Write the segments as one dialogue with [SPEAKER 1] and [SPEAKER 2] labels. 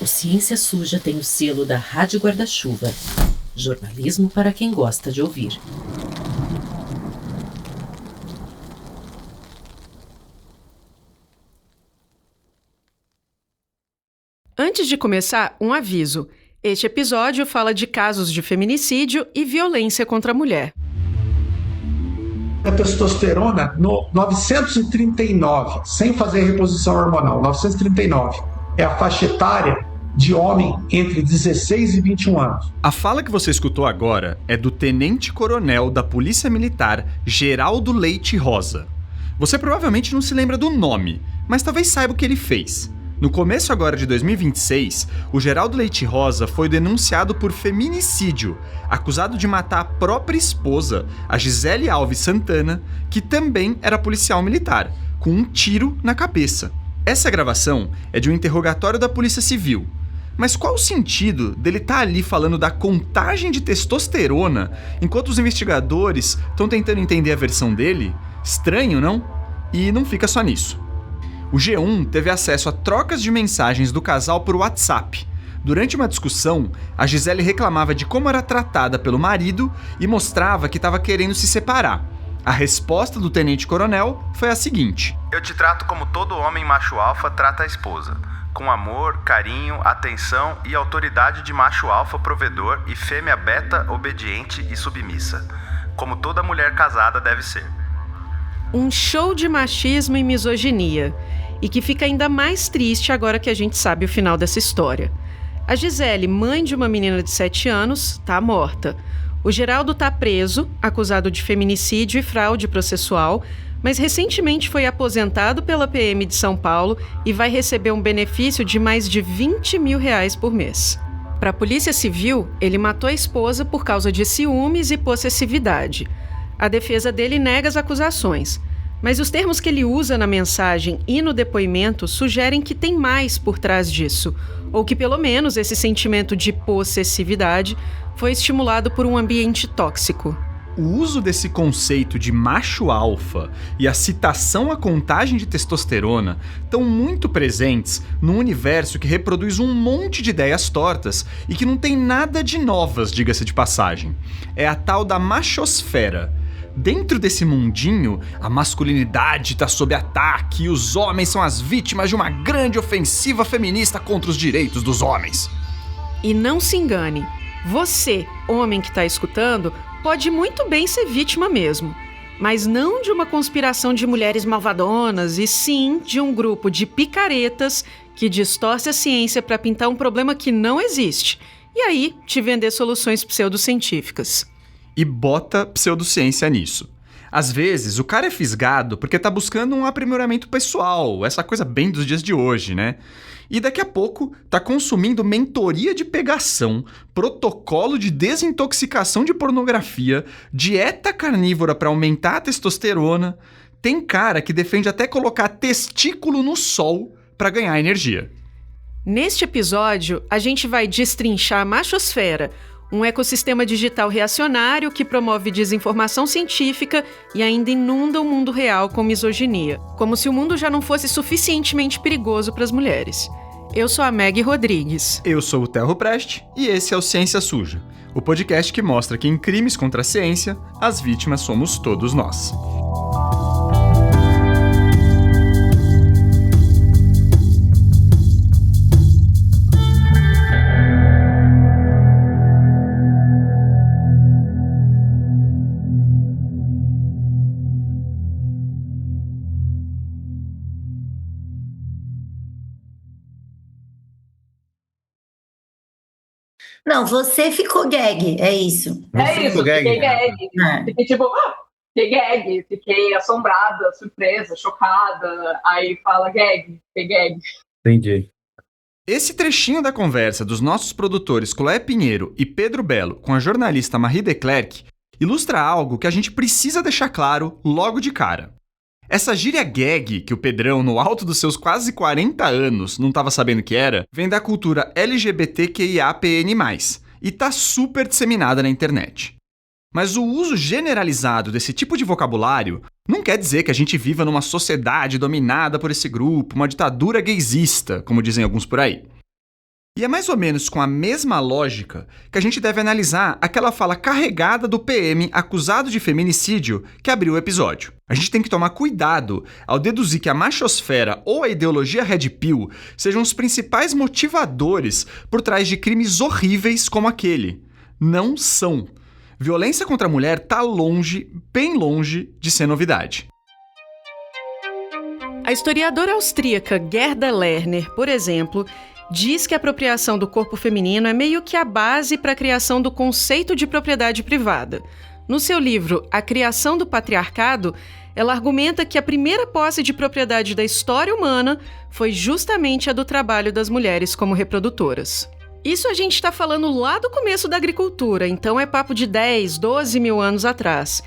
[SPEAKER 1] O Ciência Suja tem o selo da Rádio Guarda-Chuva. Jornalismo para quem gosta de ouvir.
[SPEAKER 2] Antes de começar, um aviso. Este episódio fala de casos de feminicídio e violência contra a mulher.
[SPEAKER 3] A testosterona no 939, sem fazer reposição hormonal, 939, é a faixa etária de homem entre 16 e 21 anos.
[SPEAKER 4] A fala que você escutou agora é do tenente-coronel da Polícia Militar, Geraldo Leite Rosa. Você provavelmente não se lembra do nome, mas talvez saiba o que ele fez. No começo agora de 2026, o Geraldo Leite Rosa foi denunciado por feminicídio, acusado de matar a própria esposa, a Gisele Alves Santana, que também era policial militar, com um tiro na cabeça. Essa gravação é de um interrogatório da Polícia Civil. Mas qual o sentido dele estar ali falando da contagem de testosterona enquanto os investigadores estão tentando entender a versão dele? Estranho, não? E não fica só nisso. O G1 teve acesso a trocas de mensagens do casal por WhatsApp. Durante uma discussão, a Gisele reclamava de como era tratada pelo marido e mostrava que estava querendo se separar. A resposta do tenente-coronel foi a seguinte:
[SPEAKER 5] "Eu te trato como todo homem macho alfa trata a esposa, com amor, carinho, atenção e autoridade de macho alfa provedor e fêmea beta obediente e submissa, como toda mulher casada deve ser."
[SPEAKER 2] Um show de machismo e misoginia, e que fica ainda mais triste agora que a gente sabe o final dessa história. A Gisele, mãe de uma menina de 7 anos, está morta. O Geraldo está preso, acusado de feminicídio e fraude processual, mas recentemente foi aposentado pela PM de São Paulo e vai receber um benefício de mais de R$20 mil por mês. Para a Polícia Civil, ele matou a esposa por causa de ciúmes e possessividade. A defesa dele nega as acusações, mas os termos que ele usa na mensagem e no depoimento sugerem que tem mais por trás disso, ou que pelo menos esse sentimento de possessividade foi estimulado por um ambiente tóxico.
[SPEAKER 4] O uso desse conceito de macho alfa e a citação à contagem de testosterona estão muito presentes num universo que reproduz um monte de ideias tortas e que não tem nada de novas, diga-se de passagem. É a tal da machosfera. Dentro desse mundinho, a masculinidade está sob ataque e os homens são as vítimas de uma grande ofensiva feminista contra os direitos dos homens.
[SPEAKER 2] E não se engane, você, homem que está escutando, pode muito bem ser vítima mesmo, mas não de uma conspiração de mulheres malvadonas, e sim de um grupo de picaretas que distorce a ciência para pintar um problema que não existe, e aí te vender soluções pseudocientíficas.
[SPEAKER 4] E bota pseudociência nisso. Às vezes, o cara é fisgado porque tá buscando um aprimoramento pessoal, essa coisa bem dos dias de hoje, né? E daqui a pouco tá consumindo mentoria de pegação, protocolo de desintoxicação de pornografia, dieta carnívora para aumentar a testosterona. Tem cara que defende até colocar testículo no sol para ganhar energia.
[SPEAKER 2] Neste episódio, a gente vai destrinchar a machosfera, um ecossistema digital reacionário que promove desinformação científica e ainda inunda o mundo real com misoginia, como se o mundo já não fosse suficientemente perigoso para as mulheres. Eu sou a Meg Rodrigues.
[SPEAKER 4] Eu sou o Telro Preste e esse é o Ciência Suja, o podcast que mostra que em crimes contra a ciência, as vítimas somos todos nós.
[SPEAKER 6] Não, você ficou gag, é isso.
[SPEAKER 7] É isso, fiquei gag. Fiquei tipo, fiquei gag, fiquei assombrada, surpresa, chocada. Aí fala gag, fiquei gag.
[SPEAKER 4] Entendi. Esse trechinho da conversa dos nossos produtores Chloé Pinheiro e Pedro Belo com a jornalista Marie Declercq ilustra algo que a gente precisa deixar claro logo de cara. Essa gíria gag que o Pedrão, no alto dos seus quase 40 anos, não estava sabendo que era, vem da cultura LGBTQIAPN+, e tá super disseminada na internet. Mas o uso generalizado desse tipo de vocabulário não quer dizer que a gente viva numa sociedade dominada por esse grupo, uma ditadura gaysista, como dizem alguns por aí. E é mais ou menos com a mesma lógica que a gente deve analisar aquela fala carregada do PM acusado de feminicídio que abriu o episódio. A gente tem que tomar cuidado ao deduzir que a machosfera ou a ideologia Red Pill sejam os principais motivadores por trás de crimes horríveis como aquele. Não são. Violência contra a mulher tá longe, bem longe de ser novidade.
[SPEAKER 2] A historiadora austríaca Gerda Lerner, por exemplo, diz que a apropriação do corpo feminino é meio que a base para a criação do conceito de propriedade privada. No seu livro A Criação do Patriarcado, ela argumenta que a primeira posse de propriedade da história humana foi justamente a do trabalho das mulheres como reprodutoras. Isso a gente está falando lá do começo da agricultura, então é papo de 10, 12 mil anos atrás.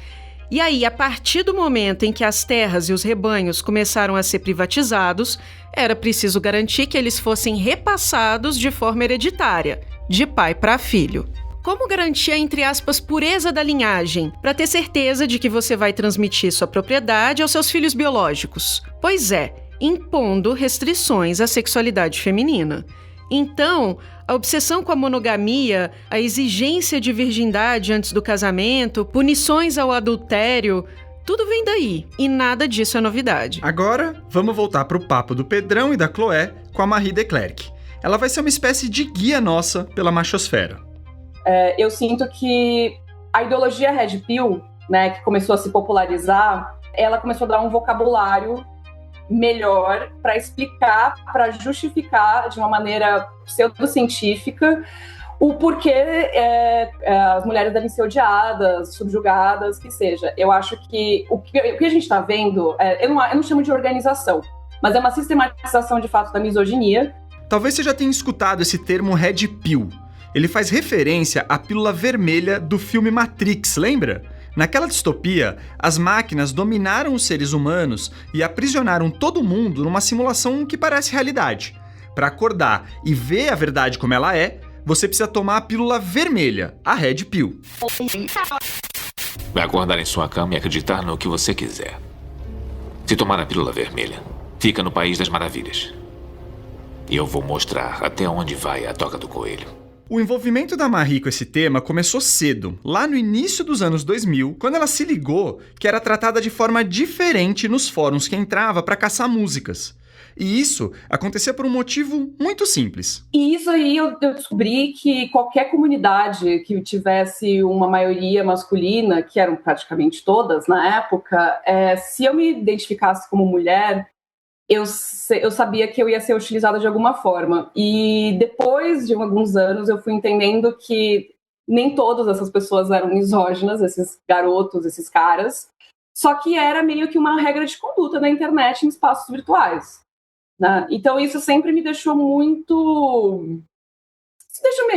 [SPEAKER 2] E aí, a partir do momento em que as terras e os rebanhos começaram a ser privatizados, era preciso garantir que eles fossem repassados de forma hereditária, de pai para filho. Como garantir a, entre aspas, pureza da linhagem, para ter certeza de que você vai transmitir sua propriedade aos seus filhos biológicos? Pois é, impondo restrições à sexualidade feminina. Então, a obsessão com a monogamia, a exigência de virgindade antes do casamento, punições ao adultério, tudo vem daí, e nada disso é novidade.
[SPEAKER 4] Agora, vamos voltar pro papo do Pedrão e da Chloé com a Marie de Clercq. Ela vai ser uma espécie de guia nossa pela machosfera.
[SPEAKER 7] Eu sinto que a ideologia Red Pill, né, que começou a se popularizar, ela começou a dar um vocabulário melhor para explicar, para justificar de uma maneira pseudocientífica o porquê as mulheres devem ser odiadas, subjugadas, que seja. Eu acho que o que a gente está vendo, eu não chamo de organização, mas é uma sistematização de fato da misoginia.
[SPEAKER 4] Talvez você já tenha escutado esse termo Red Pill. Ele faz referência à pílula vermelha do filme Matrix, lembra? Naquela distopia, as máquinas dominaram os seres humanos e aprisionaram todo mundo numa simulação que parece realidade. Para acordar e ver a verdade como ela é, você precisa tomar a pílula vermelha, a Red Pill.
[SPEAKER 8] Vai acordar em sua cama e acreditar no que você quiser. Se tomar a pílula vermelha, fica no País das Maravilhas. E eu vou mostrar até onde vai a toca do coelho.
[SPEAKER 4] O envolvimento da Marie com esse tema começou cedo, lá no início dos anos 2000, quando ela se ligou que era tratada de forma diferente nos fóruns que entrava para caçar músicas. E isso acontecia por um motivo muito simples.
[SPEAKER 7] E isso aí eu descobri que qualquer comunidade que tivesse uma maioria masculina, que eram praticamente todas na época, se eu me identificasse como mulher, eu sabia que eu ia ser utilizada de alguma forma. E depois de alguns anos, eu fui entendendo que nem todas essas pessoas eram misóginas, esses garotos, esses caras, só que era meio que uma regra de conduta na internet em espaços virtuais, né? Então isso sempre me deixou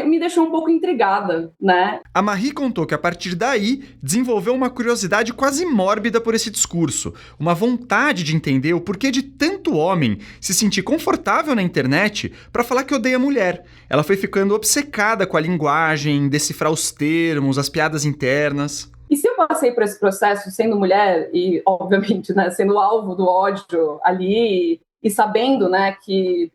[SPEAKER 7] me deixou um pouco intrigada, né?
[SPEAKER 4] A Marie contou que a partir daí desenvolveu uma curiosidade quase mórbida por esse discurso, uma vontade de entender o porquê de tanto homem se sentir confortável na internet para falar que odeia mulher. Ela foi ficando obcecada com a linguagem, decifrar os termos, as piadas internas.
[SPEAKER 7] E se eu passei por esse processo sendo mulher e, obviamente, né, sendo alvo do ódio ali e sabendo, né, que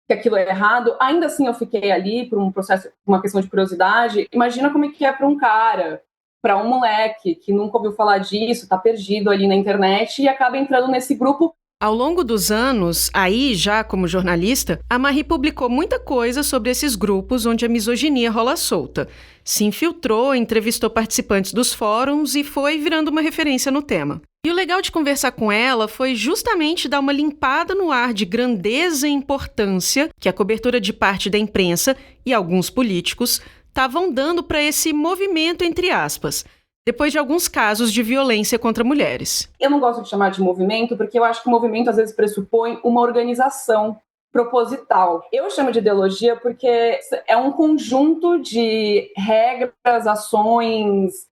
[SPEAKER 7] aquilo é errado, ainda assim eu fiquei ali por um processo, uma questão de curiosidade. Imagina como é que é para um cara, para um moleque que nunca ouviu falar disso, tá perdido ali na internet e acaba entrando nesse grupo.
[SPEAKER 2] Ao longo dos anos, aí já como jornalista, a Marie publicou muita coisa sobre esses grupos onde a misoginia rola solta. Se infiltrou, entrevistou participantes dos fóruns e foi virando uma referência no tema. E o legal de conversar com ela foi justamente dar uma limpada no ar de grandeza e importância que a cobertura de parte da imprensa e alguns políticos estavam dando para esse movimento, entre aspas, depois de alguns casos de violência contra mulheres.
[SPEAKER 7] Eu não gosto de chamar de movimento porque eu acho que o movimento às vezes pressupõe uma organização proposital. Eu chamo de ideologia porque é um conjunto de regras, ações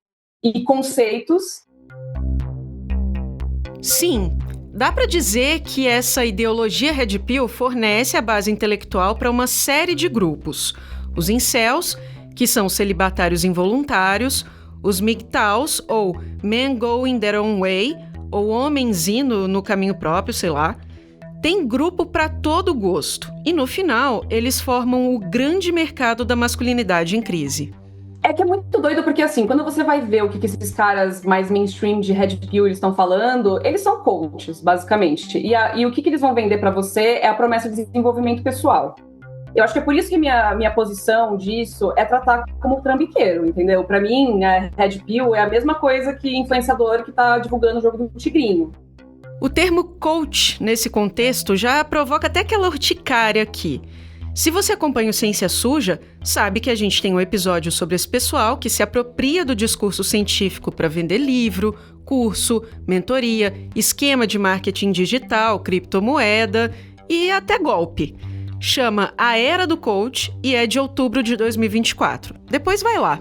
[SPEAKER 7] e conceitos.
[SPEAKER 2] Sim, dá para dizer que essa ideologia Red Pill fornece a base intelectual para uma série de grupos. Os incels, que são celibatários involuntários, os MGTOWs, ou Men Going Their Own Way, ou homens indo no caminho próprio, sei lá. Tem grupo para todo gosto. E no final, eles formam o grande mercado da masculinidade em crise.
[SPEAKER 7] É que é muito doido, porque assim, quando você vai ver o que esses caras mais mainstream de Red Pill eles estão falando, eles são coaches, basicamente. E o que eles vão vender para você é a promessa de desenvolvimento pessoal. Eu acho que é por isso que minha posição disso é tratar como trambiqueiro, entendeu? Para mim, Red Pill é a mesma coisa que influenciador que tá divulgando o jogo do tigrinho.
[SPEAKER 2] O termo coach, nesse contexto, já provoca até aquela urticária aqui. Se você acompanha o Ciência Suja, sabe que a gente tem um episódio sobre esse pessoal que se apropria do discurso científico para vender livro, curso, mentoria, esquema de marketing digital, criptomoeda e até golpe. Chama A Era do Coach e é de outubro de 2024. Depois vai lá.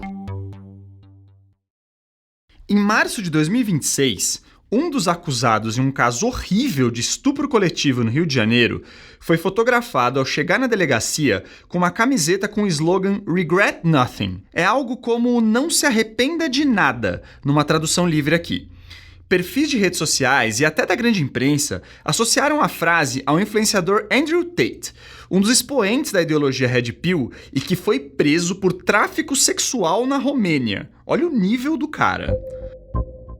[SPEAKER 4] Em março de 2026, um dos acusados em um caso horrível de estupro coletivo no Rio de Janeiro foi fotografado ao chegar na delegacia com uma camiseta com o slogan Regret Nothing. É algo como não se arrependa de nada, numa tradução livre aqui. Perfis de redes sociais e até da grande imprensa associaram a frase ao influenciador Andrew Tate, um dos expoentes da ideologia Red Pill e que foi preso por tráfico sexual na Romênia. Olha o nível do cara.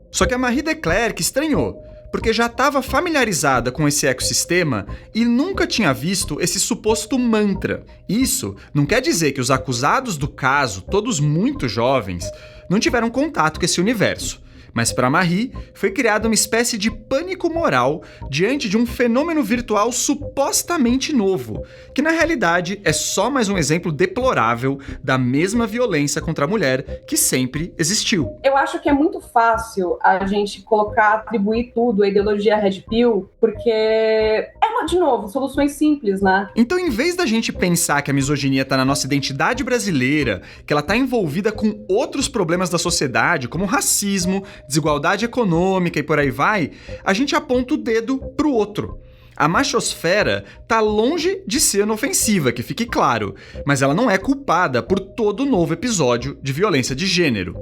[SPEAKER 4] Só que a Marie Declercq estranhou, porque já estava familiarizada com esse ecossistema e nunca tinha visto esse suposto mantra. Isso não quer dizer que os acusados do caso, todos muito jovens, não tiveram contato com esse universo. Mas para Marie, foi criada uma espécie de pânico moral diante de um fenômeno virtual supostamente novo, que na realidade é só mais um exemplo deplorável da mesma violência contra a mulher que sempre existiu.
[SPEAKER 7] Eu acho que é muito fácil a gente atribuir tudo à ideologia Red Pill, porque de novo, soluções simples, né?
[SPEAKER 4] Então, em vez da gente pensar que a misoginia tá na nossa identidade brasileira, que ela tá envolvida com outros problemas da sociedade, como racismo, desigualdade econômica e por aí vai, a gente aponta o dedo pro outro. A machosfera tá longe de ser inofensiva, que fique claro, mas ela não é culpada por todo novo episódio de violência de gênero.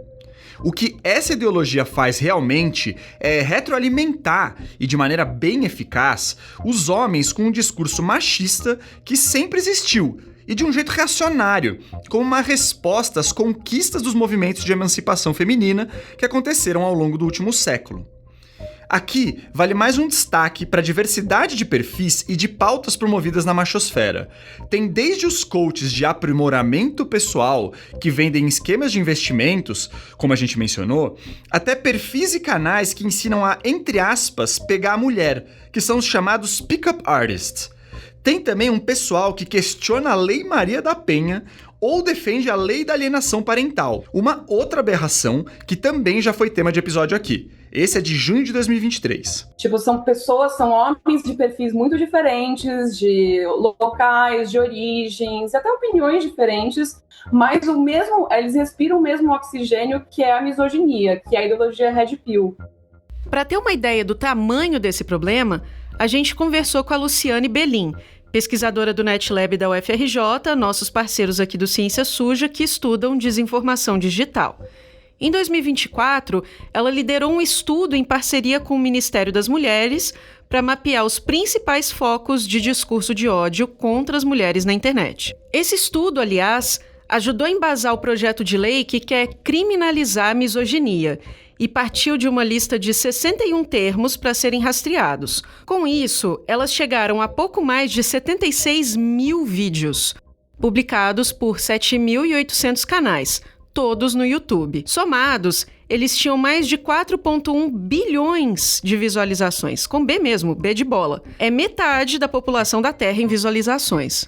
[SPEAKER 4] O que essa ideologia faz realmente é retroalimentar, e de maneira bem eficaz, os homens com um discurso machista que sempre existiu, e de um jeito reacionário, como uma resposta às conquistas dos movimentos de emancipação feminina que aconteceram ao longo do último século. Aqui vale mais um destaque para a diversidade de perfis e de pautas promovidas na machosfera. Tem desde os coaches de aprimoramento pessoal, que vendem esquemas de investimentos, como a gente mencionou, até perfis e canais que ensinam a, entre aspas, pegar a mulher, que são os chamados pick-up artists. Tem também um pessoal que questiona a Lei Maria da Penha ou defende a Lei da Alienação Parental, uma outra aberração que também já foi tema de episódio aqui. Esse é de junho de 2023.
[SPEAKER 7] São homens de perfis muito diferentes, de locais, de origens, até opiniões diferentes, mas eles respiram o mesmo oxigênio que é a misoginia, que é a ideologia Red Pill.
[SPEAKER 2] Para ter uma ideia do tamanho desse problema, a gente conversou com a Luciane Belin, pesquisadora do NetLab da UFRJ, nossos parceiros aqui do Ciência Suja, que estudam desinformação digital. Em 2024, ela liderou um estudo em parceria com o Ministério das Mulheres para mapear os principais focos de discurso de ódio contra as mulheres na internet. Esse estudo, aliás, ajudou a embasar o projeto de lei que quer criminalizar a misoginia e partiu de uma lista de 61 termos para serem rastreados. Com isso, elas chegaram a pouco mais de 76 mil vídeos, publicados por 7.800 canais, todos no YouTube. Somados, eles tinham mais de 4,1 bilhões de visualizações, com B mesmo, B de bola. É metade da população da Terra em visualizações.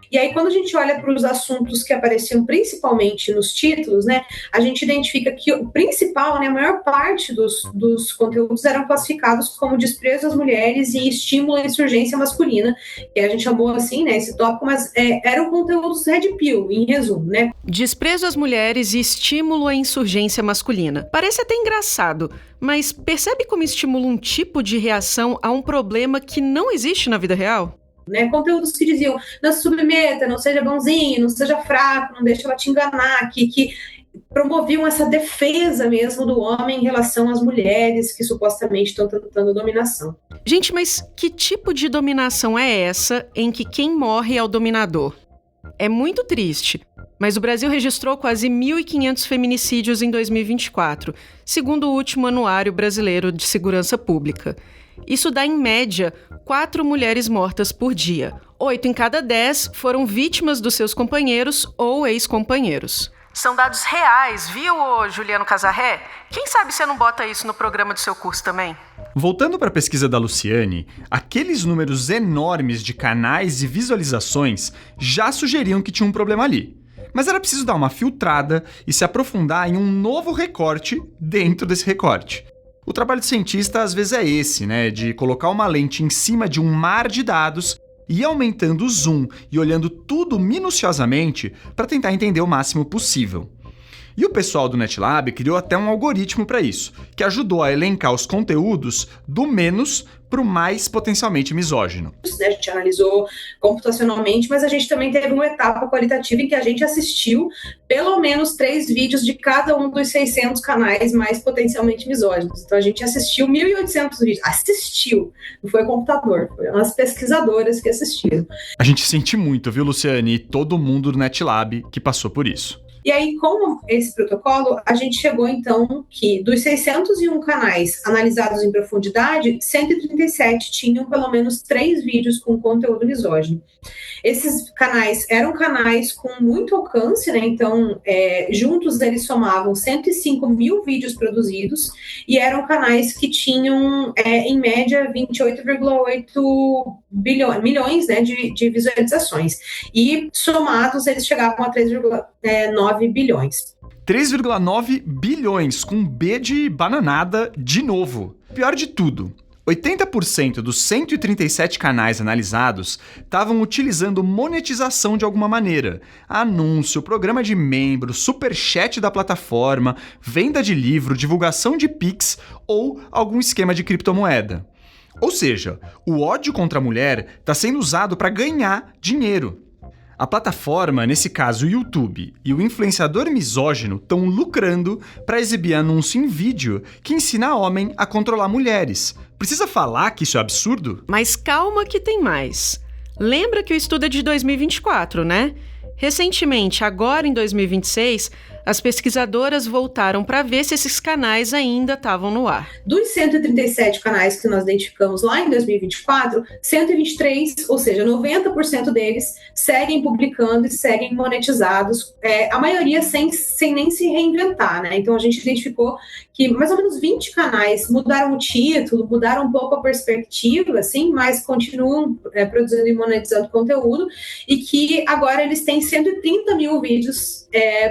[SPEAKER 9] E aí, quando a gente olha para os assuntos que apareciam principalmente nos títulos, né, a gente identifica que o principal, né, a maior parte dos conteúdos eram classificados como desprezo às mulheres e estímulo à insurgência masculina, que a gente chamou assim, né, esse tópico, mas eram conteúdos Red Pill, em resumo, né?
[SPEAKER 2] Desprezo às mulheres e estímulo à insurgência masculina. Parece até engraçado, mas percebe como estimula um tipo de reação a um problema que não existe na vida real?
[SPEAKER 9] Né, conteúdos que diziam, não se submeta, não seja bonzinho, não seja fraco, não deixe ela te enganar, que promoviam essa defesa mesmo do homem em relação às mulheres que supostamente estão tentando dominação.
[SPEAKER 2] Gente, mas que tipo de dominação é essa em que quem morre é o dominador? É muito triste, mas o Brasil registrou quase 1.500 feminicídios em 2024, segundo o último Anuário Brasileiro de Segurança Pública. Isso dá, em média, 4 mulheres mortas por dia. 8 em cada 10 foram vítimas dos seus companheiros ou ex-companheiros. São dados reais, viu, Juliano Casarré? Quem sabe você não bota isso no programa do seu curso também?
[SPEAKER 4] Voltando para a pesquisa da Luciane, aqueles números enormes de canais e visualizações já sugeriam que tinha um problema ali. Mas era preciso dar uma filtrada e se aprofundar em um novo recorte dentro desse recorte. O trabalho do cientista às vezes é esse, né? De colocar uma lente em cima de um mar de dados e ir aumentando o zoom e olhando tudo minuciosamente para tentar entender o máximo possível. E o pessoal do NetLab criou até um algoritmo para isso, que ajudou a elencar os conteúdos do menos para o mais potencialmente misógino.
[SPEAKER 9] A gente analisou computacionalmente, mas a gente também teve uma etapa qualitativa em que a gente assistiu pelo menos 3 vídeos de cada um dos 600 canais mais potencialmente misóginos. Então a gente assistiu 1.800 vídeos. Assistiu, não foi computador, foram as pesquisadoras que assistiram.
[SPEAKER 4] A gente sente muito, viu, Luciane, e todo mundo do NetLab que passou por isso.
[SPEAKER 9] E aí, com esse protocolo, a gente chegou, então, que dos 601 canais analisados em profundidade, 137 tinham pelo menos 3 vídeos com conteúdo misógino. Esses canais eram canais com muito alcance, né? Então, juntos eles somavam 105 mil vídeos produzidos e eram canais que tinham, em média, 28,8 milhões, né, de visualizações. E somados, eles chegavam a 3,9 bilhões.
[SPEAKER 4] 3,9 bilhões, com B de bananada de novo. Pior de tudo, 80% dos 137 canais analisados estavam utilizando monetização de alguma maneira. Anúncio, programa de membro, superchat da plataforma, venda de livro, divulgação de Pix ou algum esquema de criptomoeda. Ou seja, o ódio contra a mulher está sendo usado para ganhar dinheiro. A plataforma, nesse caso o YouTube, e o influenciador misógino estão lucrando para exibir anúncio em vídeo que ensina homem a controlar mulheres. Precisa falar que isso é absurdo?
[SPEAKER 2] Mas calma que tem mais. Lembra que o estudo é de 2024, né? Recentemente, agora em 2026, as pesquisadoras voltaram para ver se esses canais ainda estavam no ar.
[SPEAKER 9] Dos 137 canais que nós identificamos lá em 2024, 123, ou seja, 90% deles, seguem publicando e seguem monetizados, a maioria sem nem se reinventar, né? Então a gente identificou que mais ou menos 20 canais mudaram o título, mudaram um pouco a perspectiva, assim, mas continuam produzindo e monetizando conteúdo, e que agora eles têm 130 mil vídeos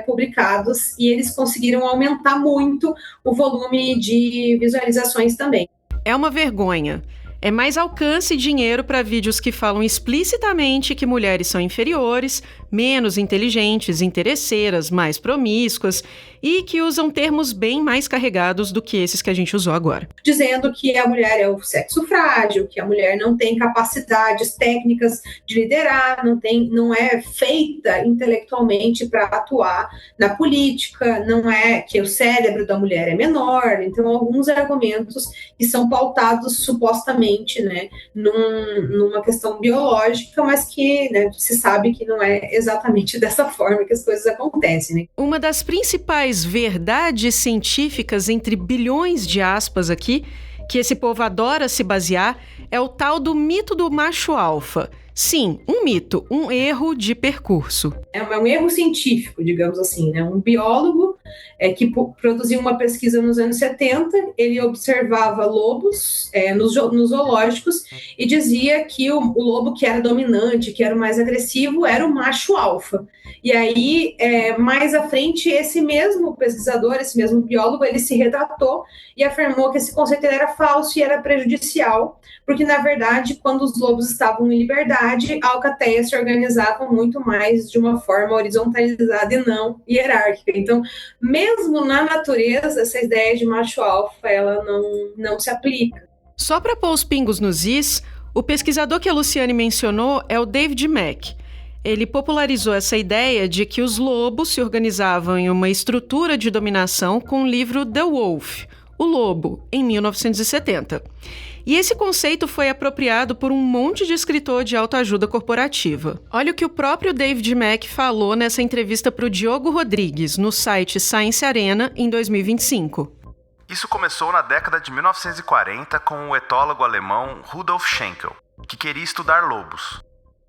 [SPEAKER 9] publicados e eles conseguiram aumentar muito o volume de visualizações também.
[SPEAKER 2] É uma vergonha. É mais alcance e dinheiro para vídeos que falam explicitamente que mulheres são inferiores, menos inteligentes, interesseiras, mais promíscuas e que usam termos bem mais carregados do que esses que a gente usou agora.
[SPEAKER 9] Dizendo que a mulher é o sexo frágil, que a mulher não tem capacidades técnicas de liderar, não é feita intelectualmente para atuar na política, não é que o cérebro da mulher é menor. Então, alguns argumentos que são pautados supostamente, né, numa questão biológica, mas que, né, se sabe que não é exatamente dessa forma que as coisas acontecem, né?
[SPEAKER 2] Uma das principais verdades científicas, entre bilhões de aspas aqui, que esse povo adora se basear, é o tal do mito do macho alfa. Sim, um mito, um erro de percurso.
[SPEAKER 9] É um erro científico, digamos assim, né? Um biólogo que produziu uma pesquisa nos anos 70, ele observava lobos nos zoológicos e dizia que o lobo que era dominante, que era o mais agressivo, era o macho alfa. E aí, mais à frente, esse mesmo pesquisador, esse mesmo biólogo, ele se retratou e afirmou que esse conceito era falso e era prejudicial, porque, na verdade, quando os lobos estavam em liberdade, a alcateia se organizava muito mais de uma forma horizontalizada e não hierárquica. Então, mesmo na natureza, essa ideia de macho alfa, ela não se aplica.
[SPEAKER 2] Só para pôr os pingos nos is, o pesquisador que a Luciane mencionou é o David Mack. ele popularizou essa ideia de que os lobos se organizavam em uma estrutura de dominação com o livro The Wolf, O Lobo, em 1970. E esse conceito foi apropriado por um monte de escritor de autoajuda corporativa. Olha o que o próprio David Mack falou nessa entrevista para o Diogo Rodrigues, no site Science Arena, em 2025.
[SPEAKER 5] Isso começou na década de 1940 com o etólogo alemão Rudolf Schenkel, que queria estudar lobos.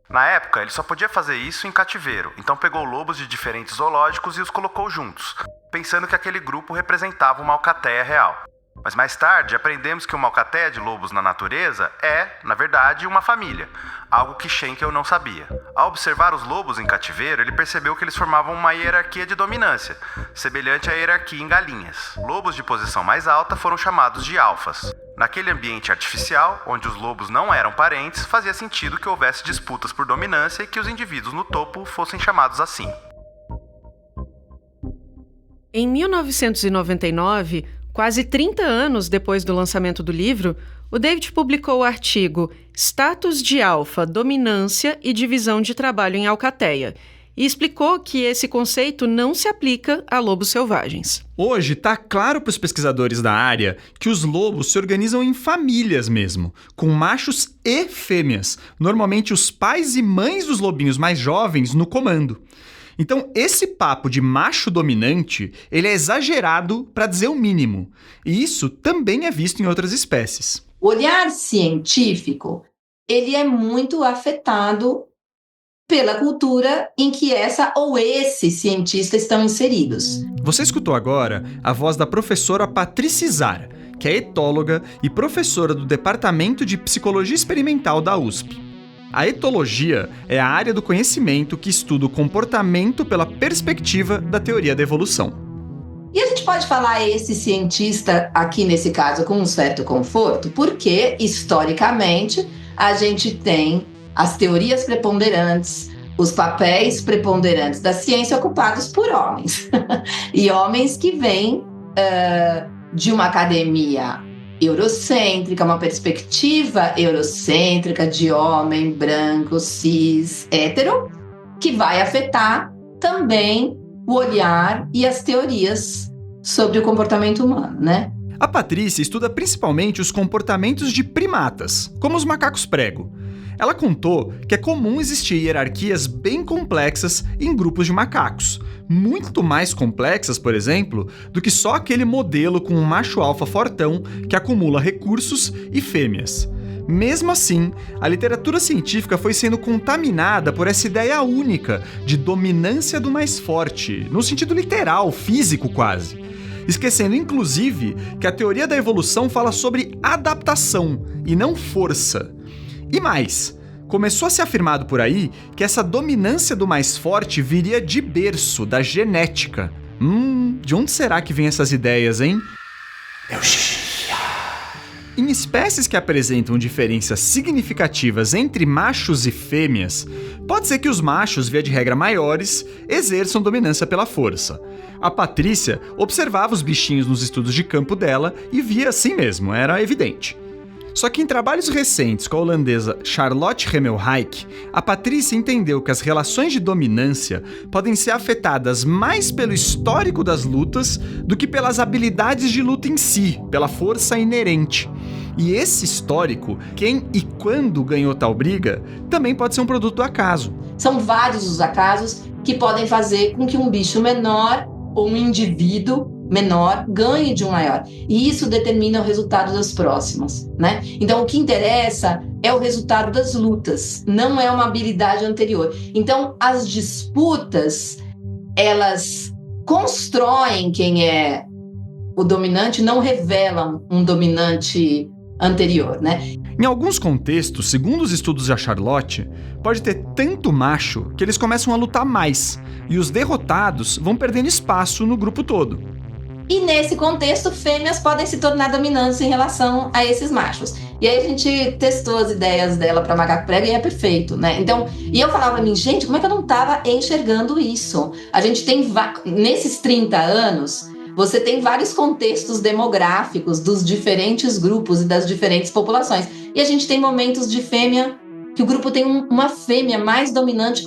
[SPEAKER 5] Na época, ele só podia fazer isso em cativeiro, então pegou lobos de diferentes zoológicos e os colocou juntos, pensando que aquele grupo representava uma alcateia real. Mas mais tarde, aprendemos que uma alcateia de lobos na natureza é, na verdade, uma família, algo que Schenkel não sabia. Ao observar os lobos em cativeiro, ele percebeu que eles formavam uma hierarquia de dominância, semelhante à hierarquia em galinhas. Lobos de posição mais alta foram chamados de alfas. Naquele ambiente artificial, onde os lobos não eram parentes, fazia sentido que houvesse disputas por dominância e que os indivíduos no topo fossem chamados assim.
[SPEAKER 2] Em 1999, quase 30 anos depois do lançamento do livro, o David publicou o artigo Status de Alfa, Dominância e Divisão de Trabalho em Alcateia, e explicou que esse conceito não se aplica a lobos selvagens.
[SPEAKER 4] Hoje está claro para os pesquisadores da área que os lobos se organizam em famílias mesmo, com machos e fêmeas, normalmente os pais e mães dos lobinhos mais jovens no comando. Então, esse papo de macho dominante, ele é exagerado para dizer o mínimo. E isso também é visto em outras espécies.
[SPEAKER 10] O olhar científico, ele é muito afetado pela cultura em que essa ou esse cientista estão inseridos.
[SPEAKER 4] Você escutou agora a voz da professora Patrícia Zara, que é etóloga e professora do Departamento de Psicologia Experimental da USP. A etologia é a área do conhecimento que estuda o comportamento pela perspectiva da teoria da evolução.
[SPEAKER 10] E a gente pode falar esse cientista aqui nesse caso com um certo conforto, porque historicamente a gente tem as teorias preponderantes, os papéis preponderantes da ciência ocupados por homens. E homens que vêm de uma academia eurocêntrica, uma perspectiva eurocêntrica de homem branco, cis, hétero, que vai afetar também o olhar e as teorias sobre o comportamento humano, né?
[SPEAKER 4] A Patrícia estuda principalmente os comportamentos de primatas, como os macacos prego. Ela contou que é comum existir hierarquias bem complexas em grupos de macacos, muito mais complexas, por exemplo, do que só aquele modelo com um macho alfa fortão que acumula recursos e fêmeas. Mesmo assim, a literatura científica foi sendo contaminada por essa ideia única de dominância do mais forte, no sentido literal, físico quase. Esquecendo, inclusive, que a teoria da evolução fala sobre adaptação e não força. E mais, começou a ser afirmado por aí que essa dominância do mais forte viria de berço, da genética. De onde será que vêm essas ideias, hein? Em espécies que apresentam diferenças significativas entre machos e fêmeas, pode ser que os machos, via de regra maiores, exerçam dominância pela força. A Patrícia observava os bichinhos nos estudos de campo dela e via assim mesmo, era evidente. Só que em trabalhos recentes com a holandesa Charlotte Hemmelreich, a Patrícia entendeu que as relações de dominância podem ser afetadas mais pelo histórico das lutas do que pelas habilidades de luta em si, pela força inerente. E esse histórico, quem e quando ganhou tal briga, também pode ser um produto do acaso.
[SPEAKER 10] São vários os acasos que podem fazer com que um bicho menor ou um indivíduo menor ganhe de um maior. E isso determina o resultado das próximas, né? Então, o que interessa é o resultado das lutas, não é uma habilidade anterior. Então, as disputas, elas constroem quem é o dominante, não revelam um dominante anterior, né?
[SPEAKER 4] Em alguns contextos, segundo os estudos da Charlotte, pode ter tanto macho que eles começam a lutar mais, e os derrotados vão perdendo espaço no grupo todo.
[SPEAKER 10] E nesse contexto, fêmeas podem se tornar dominantes em relação a esses machos. E aí a gente testou as ideias dela para macaco prego e é perfeito, né? Então, e eu falava pra mim, gente, como é que eu não estava enxergando isso? A gente tem, nesses 30 anos, você tem vários contextos demográficos dos diferentes grupos e das diferentes populações. E a gente tem momentos de fêmea que o grupo tem uma fêmea mais dominante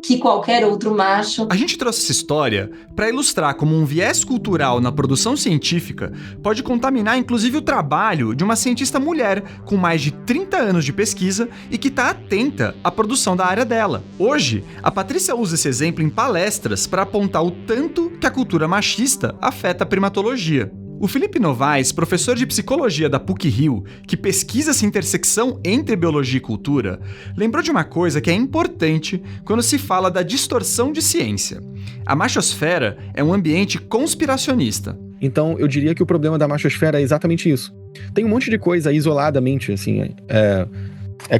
[SPEAKER 10] que qualquer outro macho.
[SPEAKER 4] A gente trouxe essa história para ilustrar como um viés cultural na produção científica pode contaminar inclusive o trabalho de uma cientista mulher com mais de 30 anos de pesquisa e que está atenta à produção da área dela. Hoje, a Patrícia usa esse exemplo em palestras para apontar o tanto que a cultura machista afeta a primatologia. O Felipe Novaes, professor de psicologia da PUC-Rio, que pesquisa essa intersecção entre biologia e cultura, lembrou de uma coisa que é importante quando se fala da distorção de ciência. A machosfera é um ambiente conspiracionista.
[SPEAKER 11] Então, eu diria que o problema da machosfera é exatamente isso. Tem um monte de coisa isoladamente, assim,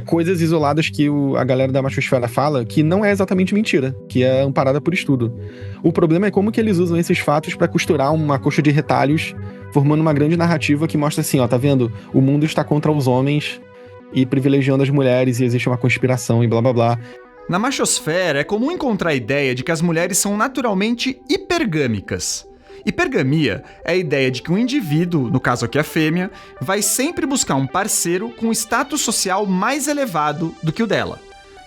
[SPEAKER 11] coisas isoladas que a galera da machosfera fala que não é exatamente mentira, que é amparada por estudo. O problema é como que eles usam esses fatos para costurar uma coxa de retalhos, formando uma grande narrativa que mostra assim, ó, tá vendo? O mundo está contra os homens e privilegiando as mulheres e existe uma conspiração e blá blá blá.
[SPEAKER 4] Na machosfera é comum encontrar a ideia de que as mulheres são naturalmente hipergâmicas. Hipergamia é a ideia de que um indivíduo, no caso aqui a fêmea, vai sempre buscar um parceiro com um status social mais elevado do que o dela.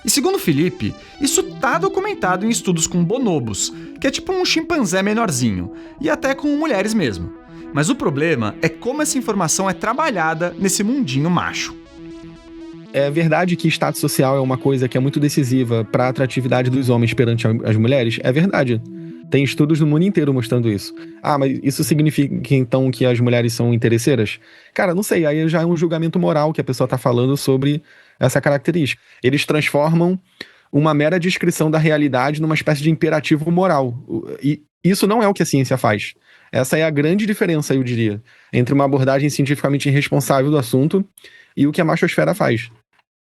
[SPEAKER 4] E segundo Felipe, isso tá documentado em estudos com bonobos, que é tipo um chimpanzé menorzinho, e até com mulheres mesmo. Mas o problema é como essa informação é trabalhada nesse mundinho macho.
[SPEAKER 11] É verdade que status social é uma coisa que é muito decisiva para a atratividade dos homens perante as mulheres? É verdade. Tem estudos no mundo inteiro mostrando isso. Ah, mas isso significa então que as mulheres são interesseiras? Cara, não sei, aí já é um julgamento moral que a pessoa tá falando sobre essa característica. Eles transformam uma mera descrição da realidade numa espécie de imperativo moral. E isso não é o que a ciência faz. Essa é a grande diferença, eu diria, entre uma abordagem cientificamente irresponsável do assunto e o que a machosfera faz.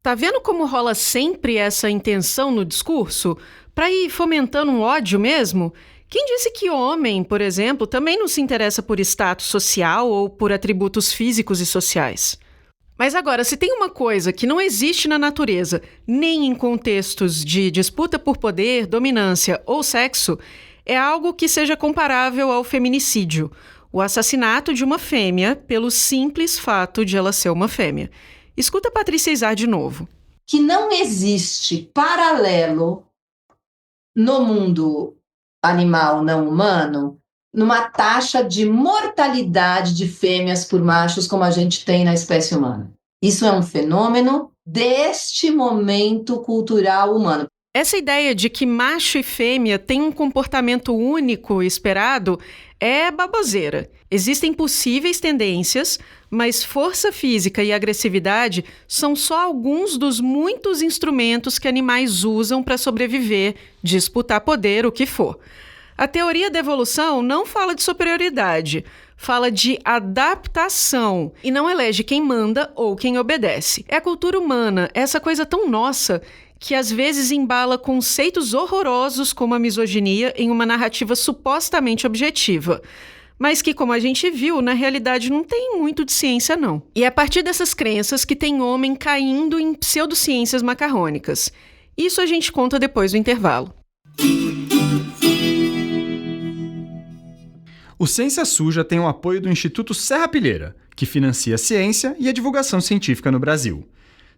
[SPEAKER 2] Tá vendo como rola sempre essa intenção no discurso? Pra ir fomentando um ódio mesmo? Quem disse que homem, por exemplo, também não se interessa por status social ou por atributos físicos e sociais? Mas agora, se tem uma coisa que não existe na natureza, nem em contextos de disputa por poder, dominância ou sexo, é algo que seja comparável ao feminicídio, o assassinato de uma fêmea pelo simples fato de ela ser uma fêmea. Escuta a Patrícia Izar de novo.
[SPEAKER 10] Que não existe paralelo no mundo animal não humano, numa taxa de mortalidade de fêmeas por machos como a gente tem na espécie humana. Isso é um fenômeno deste momento cultural humano.
[SPEAKER 2] Essa ideia de que macho e fêmea têm um comportamento único esperado é baboseira. Existem possíveis tendências, mas força física e agressividade são só alguns dos muitos instrumentos que animais usam para sobreviver, disputar poder, o que for. A teoria da evolução não fala de superioridade, fala de adaptação e não elege quem manda ou quem obedece. É a cultura humana, essa coisa tão nossa que às vezes embala conceitos horrorosos como a misoginia em uma narrativa supostamente objetiva, mas que, como a gente viu, na realidade não tem muito de ciência, não. E é a partir dessas crenças que tem homem caindo em pseudociências macarrônicas. Isso a gente conta depois do intervalo.
[SPEAKER 4] O Ciência Suja tem o apoio do Instituto Serrapilheira, que financia a ciência e a divulgação científica no Brasil.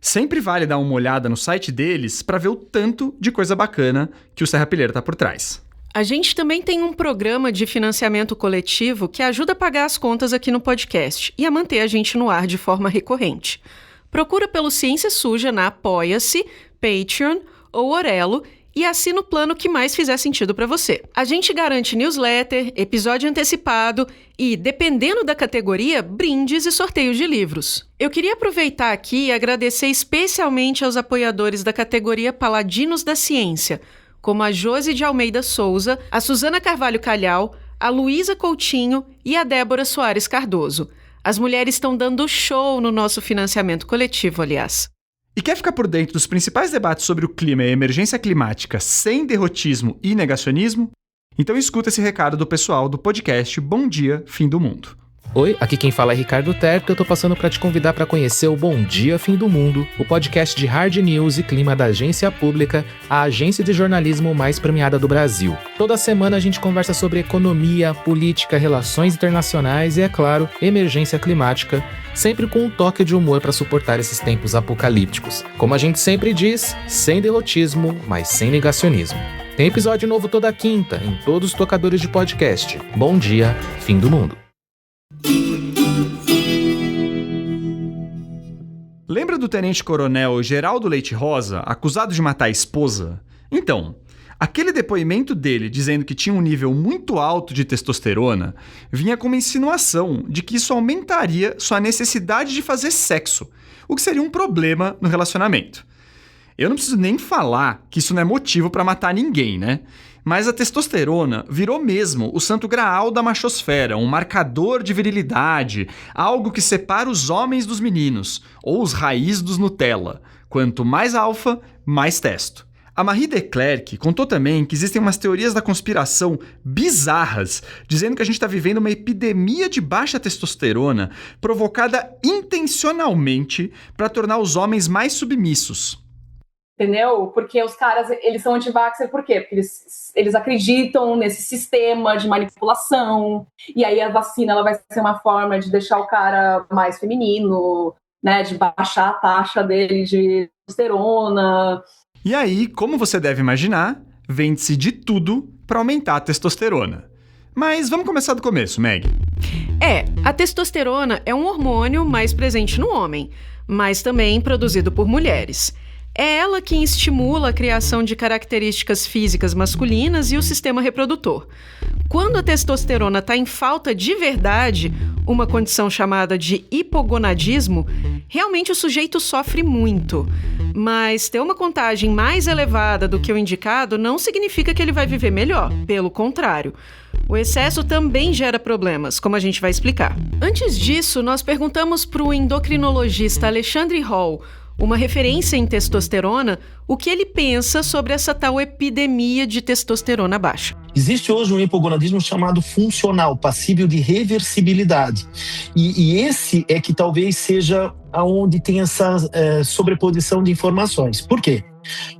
[SPEAKER 4] Sempre vale dar uma olhada no site deles para ver o tanto de coisa bacana que o Serrapilheira está por trás.
[SPEAKER 2] A gente também tem um programa de financiamento coletivo que ajuda a pagar as contas aqui no podcast e a manter a gente no ar de forma recorrente. Procura pelo Ciência Suja na Apoia-se, Patreon ou Orelo e assina o plano que mais fizer sentido para você. A gente garante newsletter, episódio antecipado e, dependendo da categoria, brindes e sorteios de livros. Eu queria aproveitar aqui e agradecer especialmente aos apoiadores da categoria Paladinos da Ciência, como a Josi de Almeida Souza, a Suzana Carvalho Calhau, a Luísa Coutinho e a Débora Soares Cardoso. As mulheres estão dando show no nosso financiamento coletivo, aliás.
[SPEAKER 4] E quer ficar por dentro dos principais debates sobre o clima e a emergência climática sem derrotismo e negacionismo? Então escuta esse recado do pessoal do podcast Bom Dia, Fim do Mundo.
[SPEAKER 12] Oi, aqui quem fala é Ricardo Terto e eu tô passando para te convidar para conhecer o Bom Dia Fim do Mundo, o podcast de hard news e clima da Agência Pública, a agência de jornalismo mais premiada do Brasil. Toda semana a gente conversa sobre economia, política, relações internacionais e, é claro, emergência climática, sempre com um toque de humor para suportar esses tempos apocalípticos. Como a gente sempre diz, sem derrotismo, mas sem negacionismo. Tem episódio novo toda quinta, em todos os tocadores de podcast. Bom dia, Fim do Mundo.
[SPEAKER 4] Lembra do tenente-coronel Geraldo Leite Rosa, acusado de matar a esposa? Então, aquele depoimento dele dizendo que tinha um nível muito alto de testosterona vinha com uma insinuação de que isso aumentaria sua necessidade de fazer sexo, o que seria um problema no relacionamento. Eu não preciso nem falar que isso não é motivo para matar ninguém, né? Mas a testosterona virou mesmo o santo graal da machosfera, um marcador de virilidade, algo que separa os homens dos meninos, ou os raízes dos Nutella. Quanto mais alfa, mais testo. A Marie de Klerk contou também que existem umas teorias da conspiração bizarras, dizendo que a gente está vivendo uma epidemia de baixa testosterona provocada intencionalmente para tornar os homens mais submissos.
[SPEAKER 7] Entendeu? Porque os caras, eles são anti-vaxxer por quê? Porque eles acreditam nesse sistema de manipulação, e aí a vacina ela vai ser uma forma de deixar o cara mais feminino, né, de baixar a taxa dele de testosterona.
[SPEAKER 4] E aí, como você deve imaginar, vende-se de tudo para aumentar a testosterona. Mas vamos começar do começo, Meg.
[SPEAKER 2] A testosterona é um hormônio mais presente no homem, mas também produzido por mulheres. É ela quem estimula a criação de características físicas masculinas e o sistema reprodutor. Quando a testosterona está em falta de verdade, uma condição chamada de hipogonadismo, realmente o sujeito sofre muito. Mas ter uma contagem mais elevada do que o indicado não significa que ele vai viver melhor, pelo contrário. O excesso também gera problemas, como a gente vai explicar. Antes disso, nós perguntamos para o endocrinologista Alexandre Hall, uma referência em testosterona, o que ele pensa sobre essa tal epidemia de testosterona baixa.
[SPEAKER 13] Existe hoje um hipogonadismo chamado funcional, passível de reversibilidade. E esse é que talvez seja onde tem essa sobreposição de informações. Por quê?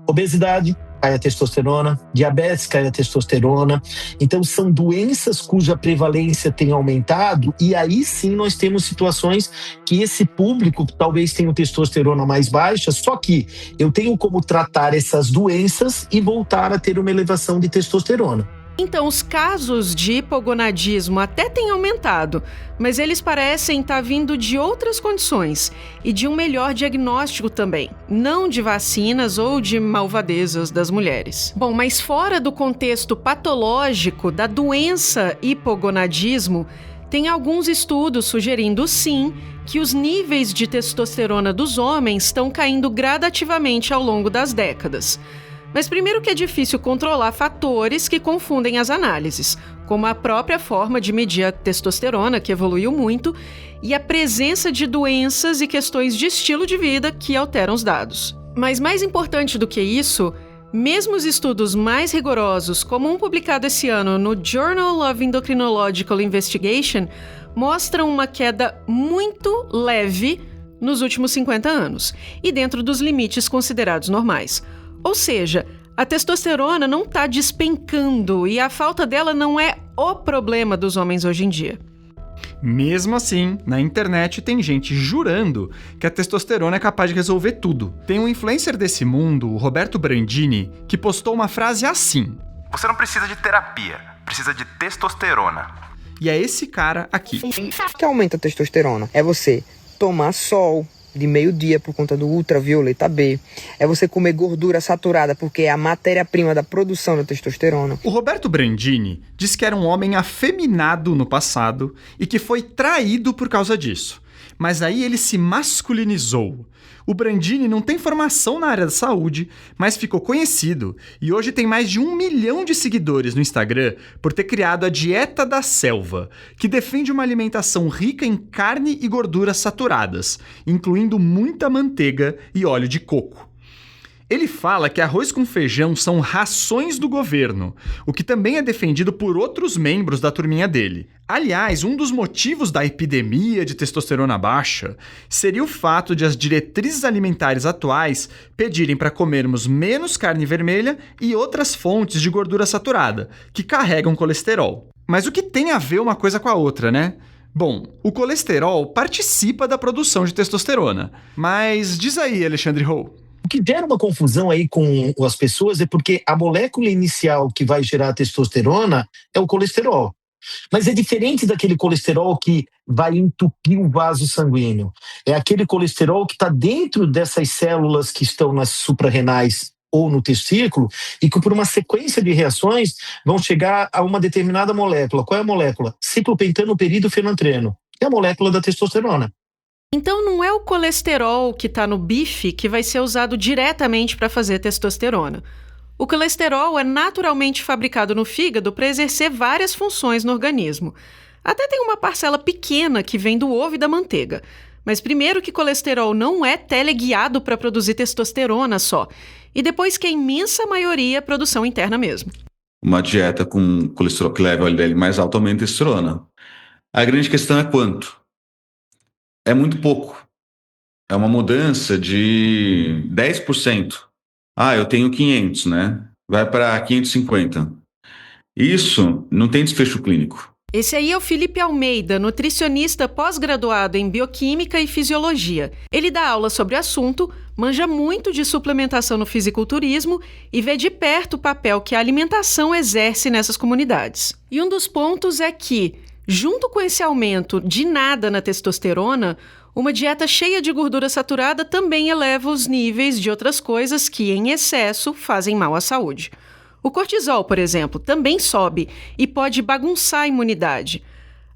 [SPEAKER 13] Obesidade, cai a testosterona, diabetes, cai a testosterona. Então, são doenças cuja prevalência tem aumentado, e aí sim nós temos situações que esse público talvez tenha testosterona mais baixa, só que eu tenho como tratar essas doenças e voltar a ter uma elevação de testosterona.
[SPEAKER 2] Então, os casos de hipogonadismo até têm aumentado, mas eles parecem estar vindo de outras condições e de um melhor diagnóstico também, não de vacinas ou de malvadezas das mulheres. Bom, mas fora do contexto patológico da doença hipogonadismo, tem alguns estudos sugerindo, sim, que os níveis de testosterona dos homens estão caindo gradativamente ao longo das décadas. Mas primeiro que é difícil controlar fatores que confundem as análises, como a própria forma de medir a testosterona, que evoluiu muito, e a presença de doenças e questões de estilo de vida que alteram os dados. Mas mais importante do que isso, mesmo os estudos mais rigorosos, como um publicado esse ano no Journal of Endocrinological Investigation, mostram uma queda muito leve nos últimos 50 anos, e dentro dos limites considerados normais. Ou seja, a testosterona não está despencando e a falta dela não é o problema dos homens hoje em dia.
[SPEAKER 4] Mesmo assim, na internet tem gente jurando que a testosterona é capaz de resolver tudo. Tem um influencer desse mundo, o Roberto Brandini, que postou uma frase assim:
[SPEAKER 5] "Você não precisa de terapia, precisa de testosterona."
[SPEAKER 4] E é esse cara aqui.
[SPEAKER 14] O que aumenta a testosterona é você tomar sol de meio-dia por conta do ultravioleta B. É você comer gordura saturada porque é a matéria-prima da produção da testosterona.
[SPEAKER 4] O Roberto Brandini diz que era um homem afeminado no passado e que foi traído por causa disso. Mas aí ele se masculinizou. O Brandini não tem formação na área da saúde, mas ficou conhecido e hoje tem mais de 1 milhão de seguidores no Instagram por ter criado a Dieta da Selva, que defende uma alimentação rica em carne e gorduras saturadas, incluindo muita manteiga e óleo de coco. Ele fala que arroz com feijão são rações do governo, o que também é defendido por outros membros da turminha dele. Aliás, um dos motivos da epidemia de testosterona baixa seria o fato de as diretrizes alimentares atuais pedirem para comermos menos carne vermelha e outras fontes de gordura saturada, que carregam colesterol. Mas o que tem a ver uma coisa com a outra, né? Bom, o colesterol participa da produção de testosterona. Mas diz aí, Alexandre Ho.
[SPEAKER 13] O que gera uma confusão aí com as pessoas é porque a molécula inicial que vai gerar a testosterona é o colesterol. Mas é diferente daquele colesterol que vai entupir o vaso sanguíneo. É aquele colesterol que está dentro dessas células que estão nas suprarrenais ou no testículo e que por uma sequência de reações vão chegar a uma determinada molécula. Qual é a molécula? Ciclopentanoperidofenantreno, que é a molécula da testosterona.
[SPEAKER 2] Então não é o colesterol que está no bife que vai ser usado diretamente para fazer testosterona. O colesterol é naturalmente fabricado no fígado para exercer várias funções no organismo. Até tem uma parcela pequena que vem do ovo e da manteiga. Mas primeiro que colesterol não é teleguiado para produzir testosterona só. E depois que a imensa maioria é produção interna mesmo.
[SPEAKER 15] Uma dieta com colesterol que leva o LDL mais alto aumenta a testosterona. A grande questão é quanto? É muito pouco. É uma mudança de 10%. Eu tenho 500, né? Vai para 550. Isso não tem desfecho clínico.
[SPEAKER 2] Esse aí é o Felipe Almeida, nutricionista pós-graduado em Bioquímica e Fisiologia. Ele dá aula sobre o assunto, manja muito de suplementação no fisiculturismo e vê de perto o papel que a alimentação exerce nessas comunidades. E um dos pontos é que, junto com esse aumento de nada na testosterona, uma dieta cheia de gordura saturada também eleva os níveis de outras coisas que, em excesso, fazem mal à saúde. O cortisol, por exemplo, também sobe e pode bagunçar a imunidade.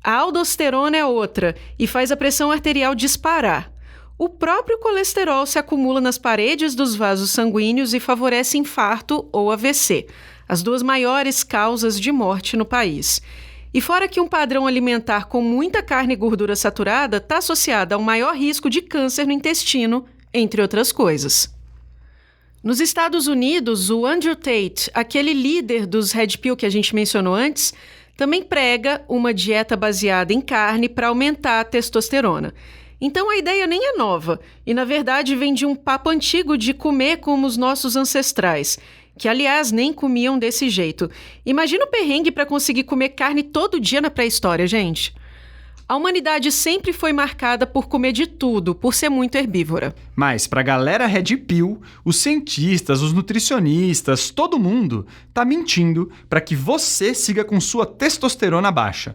[SPEAKER 2] A aldosterona é outra e faz a pressão arterial disparar. O próprio colesterol se acumula nas paredes dos vasos sanguíneos e favorece infarto ou AVC, as duas maiores causas de morte no país. E fora que um padrão alimentar com muita carne e gordura saturada está associado a um maior risco de câncer no intestino, entre outras coisas. Nos Estados Unidos, o Andrew Tate, aquele líder dos Red Pill que a gente mencionou antes, também prega uma dieta baseada em carne para aumentar a testosterona. Então a ideia nem é nova e, na verdade, vem de um papo antigo de comer como os nossos ancestrais, que, aliás, nem comiam desse jeito. Imagina o perrengue para conseguir comer carne todo dia na pré-história, gente. A humanidade sempre foi marcada por comer de tudo, por ser muito herbívora.
[SPEAKER 4] Mas pra galera Red Pill, os cientistas, os nutricionistas, todo mundo tá mentindo para que você siga com sua testosterona baixa.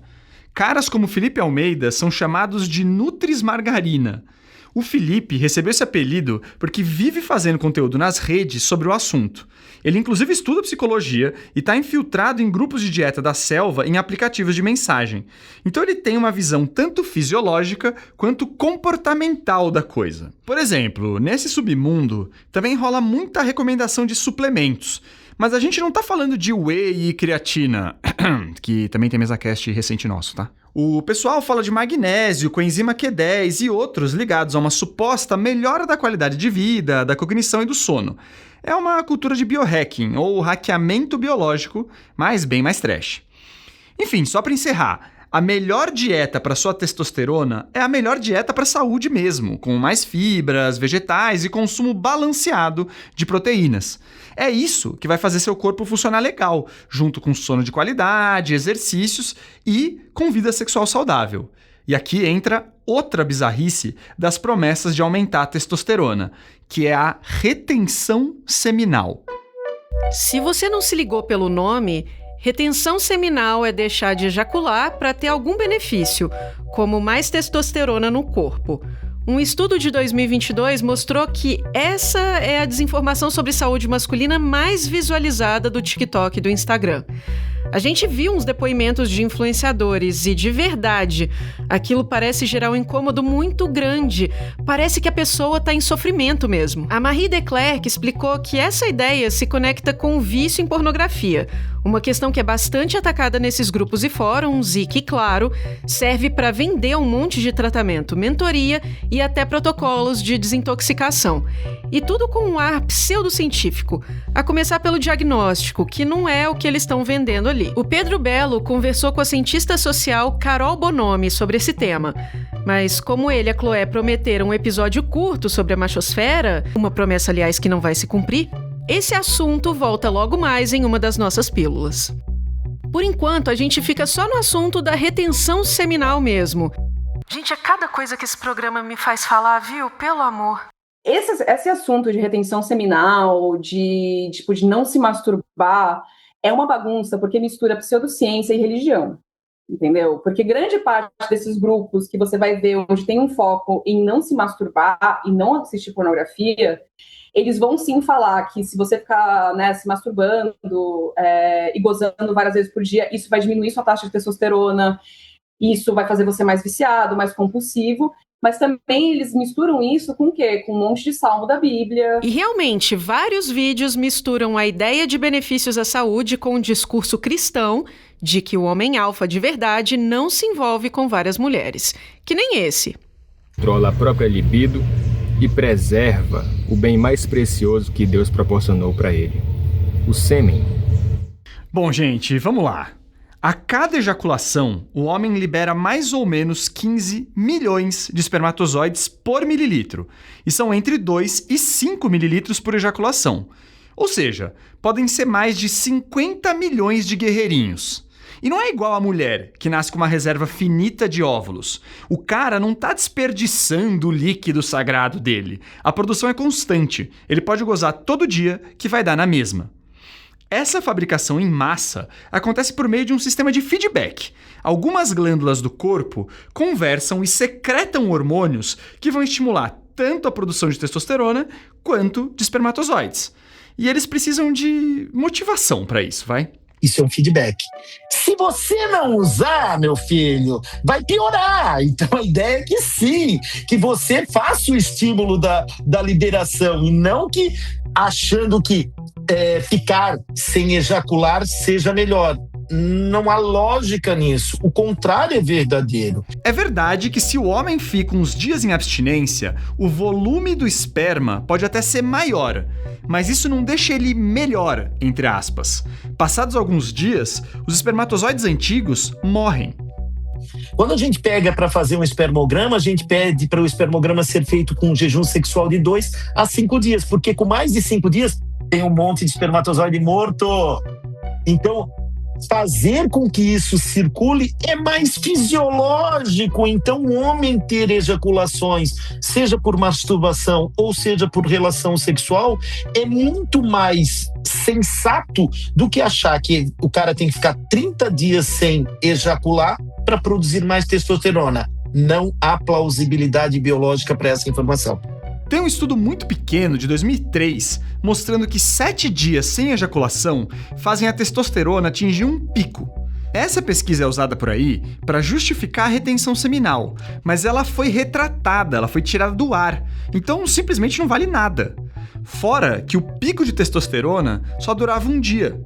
[SPEAKER 4] Caras como Felipe Almeida são chamados de nutris-margarina. O Felipe recebeu esse apelido porque vive fazendo conteúdo nas redes sobre o assunto. Ele inclusive estuda psicologia e está infiltrado em grupos de dieta da selva em aplicativos de mensagem. Então ele tem uma visão tanto fisiológica quanto comportamental da coisa. Por exemplo, nesse submundo também rola muita recomendação de suplementos. Mas a gente não tá falando de whey e creatina, que também tem mesacast recente nosso, tá? O pessoal fala de magnésio, coenzima Q10 e outros ligados a uma suposta melhora da qualidade de vida, da cognição e do sono. É uma cultura de biohacking, ou hackeamento biológico, mas bem mais trash. Enfim, só para encerrar, a melhor dieta para sua testosterona é a melhor dieta para a saúde mesmo, com mais fibras, vegetais e consumo balanceado de proteínas. É isso que vai fazer seu corpo funcionar legal, junto com sono de qualidade, exercícios e com vida sexual saudável. E aqui entra outra bizarrice das promessas de aumentar a testosterona, que é a retenção seminal.
[SPEAKER 2] Se você não se ligou pelo nome, retenção seminal é deixar de ejacular para ter algum benefício, como mais testosterona no corpo. Um estudo de 2022 mostrou que essa é a desinformação sobre saúde masculina mais visualizada do TikTok e do Instagram. A gente viu uns depoimentos de influenciadores e, de verdade, aquilo parece gerar um incômodo muito grande. Parece que a pessoa está em sofrimento mesmo. A Marie Declercq explicou que essa ideia se conecta com o vício em pornografia, uma questão que é bastante atacada nesses grupos e fóruns e que, claro, serve para vender um monte de tratamento, mentoria e até protocolos de desintoxicação. E tudo com um ar pseudocientífico, a começar pelo diagnóstico, que não é o que eles estão vendendo ali. O Pedro Belo conversou com a cientista social Carol Bonomi sobre esse tema, mas como ele e a Chloé prometeram um episódio curto sobre a machosfera, uma promessa, aliás, que não vai se cumprir, esse assunto volta logo mais em uma das nossas pílulas. Por enquanto, a gente fica só no assunto da retenção seminal mesmo. Gente, é cada coisa que esse programa me faz falar, viu? Pelo amor.
[SPEAKER 7] Esse assunto de retenção seminal, de não se masturbar, é uma bagunça, porque mistura pseudociência e religião, entendeu? Porque grande parte desses grupos que você vai ver onde tem um foco em não se masturbar e não assistir pornografia, eles vão sim falar que se você ficar, né, se masturbando e gozando várias vezes por dia, isso vai diminuir sua taxa de testosterona, isso vai fazer você mais viciado, mais compulsivo. Mas também eles misturam isso com o quê? Com um monte de salmo da Bíblia.
[SPEAKER 2] E realmente, vários vídeos misturam a ideia de benefícios à saúde com o discurso cristão de que o homem alfa de verdade não se envolve com várias mulheres. Que nem esse.
[SPEAKER 16] Controla a própria libido e preserva o bem mais precioso que Deus proporcionou para ele, o sêmen.
[SPEAKER 4] Bom, gente, vamos lá. A cada ejaculação, o homem libera mais ou menos 15 milhões de espermatozoides por mililitro, e são entre 2 e 5 mililitros por ejaculação. Ou seja, podem ser mais de 50 milhões de guerreirinhos. E não é igual a mulher, que nasce com uma reserva finita de óvulos. O cara não tá desperdiçando o líquido sagrado dele. A produção é constante. Ele pode gozar todo dia, que vai dar na mesma. Essa fabricação em massa acontece por meio de um sistema de feedback. Algumas glândulas do corpo conversam e secretam hormônios que vão estimular tanto a produção de testosterona quanto de espermatozoides. E eles precisam de motivação para isso, vai?
[SPEAKER 13] Isso é um feedback. Se você não usar, meu filho, vai piorar. Então a ideia é que sim, que você faça o estímulo da liberação e não que achando que ficar sem ejacular seja melhor. Não há lógica nisso. O contrário é verdadeiro.
[SPEAKER 4] É verdade que se o homem fica uns dias em abstinência, o volume do esperma pode até ser maior, mas isso não deixa ele melhor, entre aspas. Passados alguns dias, os espermatozoides antigos morrem.
[SPEAKER 13] Quando a gente pega para fazer um espermograma, a gente pede para o espermograma ser feito com um jejum sexual de 2 a 5 dias, porque com mais de 5 dias tem um monte de espermatozoide morto. Então, fazer com que isso circule é mais fisiológico. Então, o homem ter ejaculações, seja por masturbação ou seja por relação sexual, é muito mais sensato do que achar que o cara tem que ficar 30 dias sem ejacular para produzir mais testosterona. Não há plausibilidade biológica para essa informação.
[SPEAKER 4] Tem um estudo muito pequeno, de 2003, mostrando que 7 dias sem ejaculação fazem a testosterona atingir um pico. Essa pesquisa é usada por aí para justificar a retenção seminal, mas ela foi retratada, ela foi tirada do ar, então simplesmente não vale nada. Fora que o pico de testosterona só durava um dia.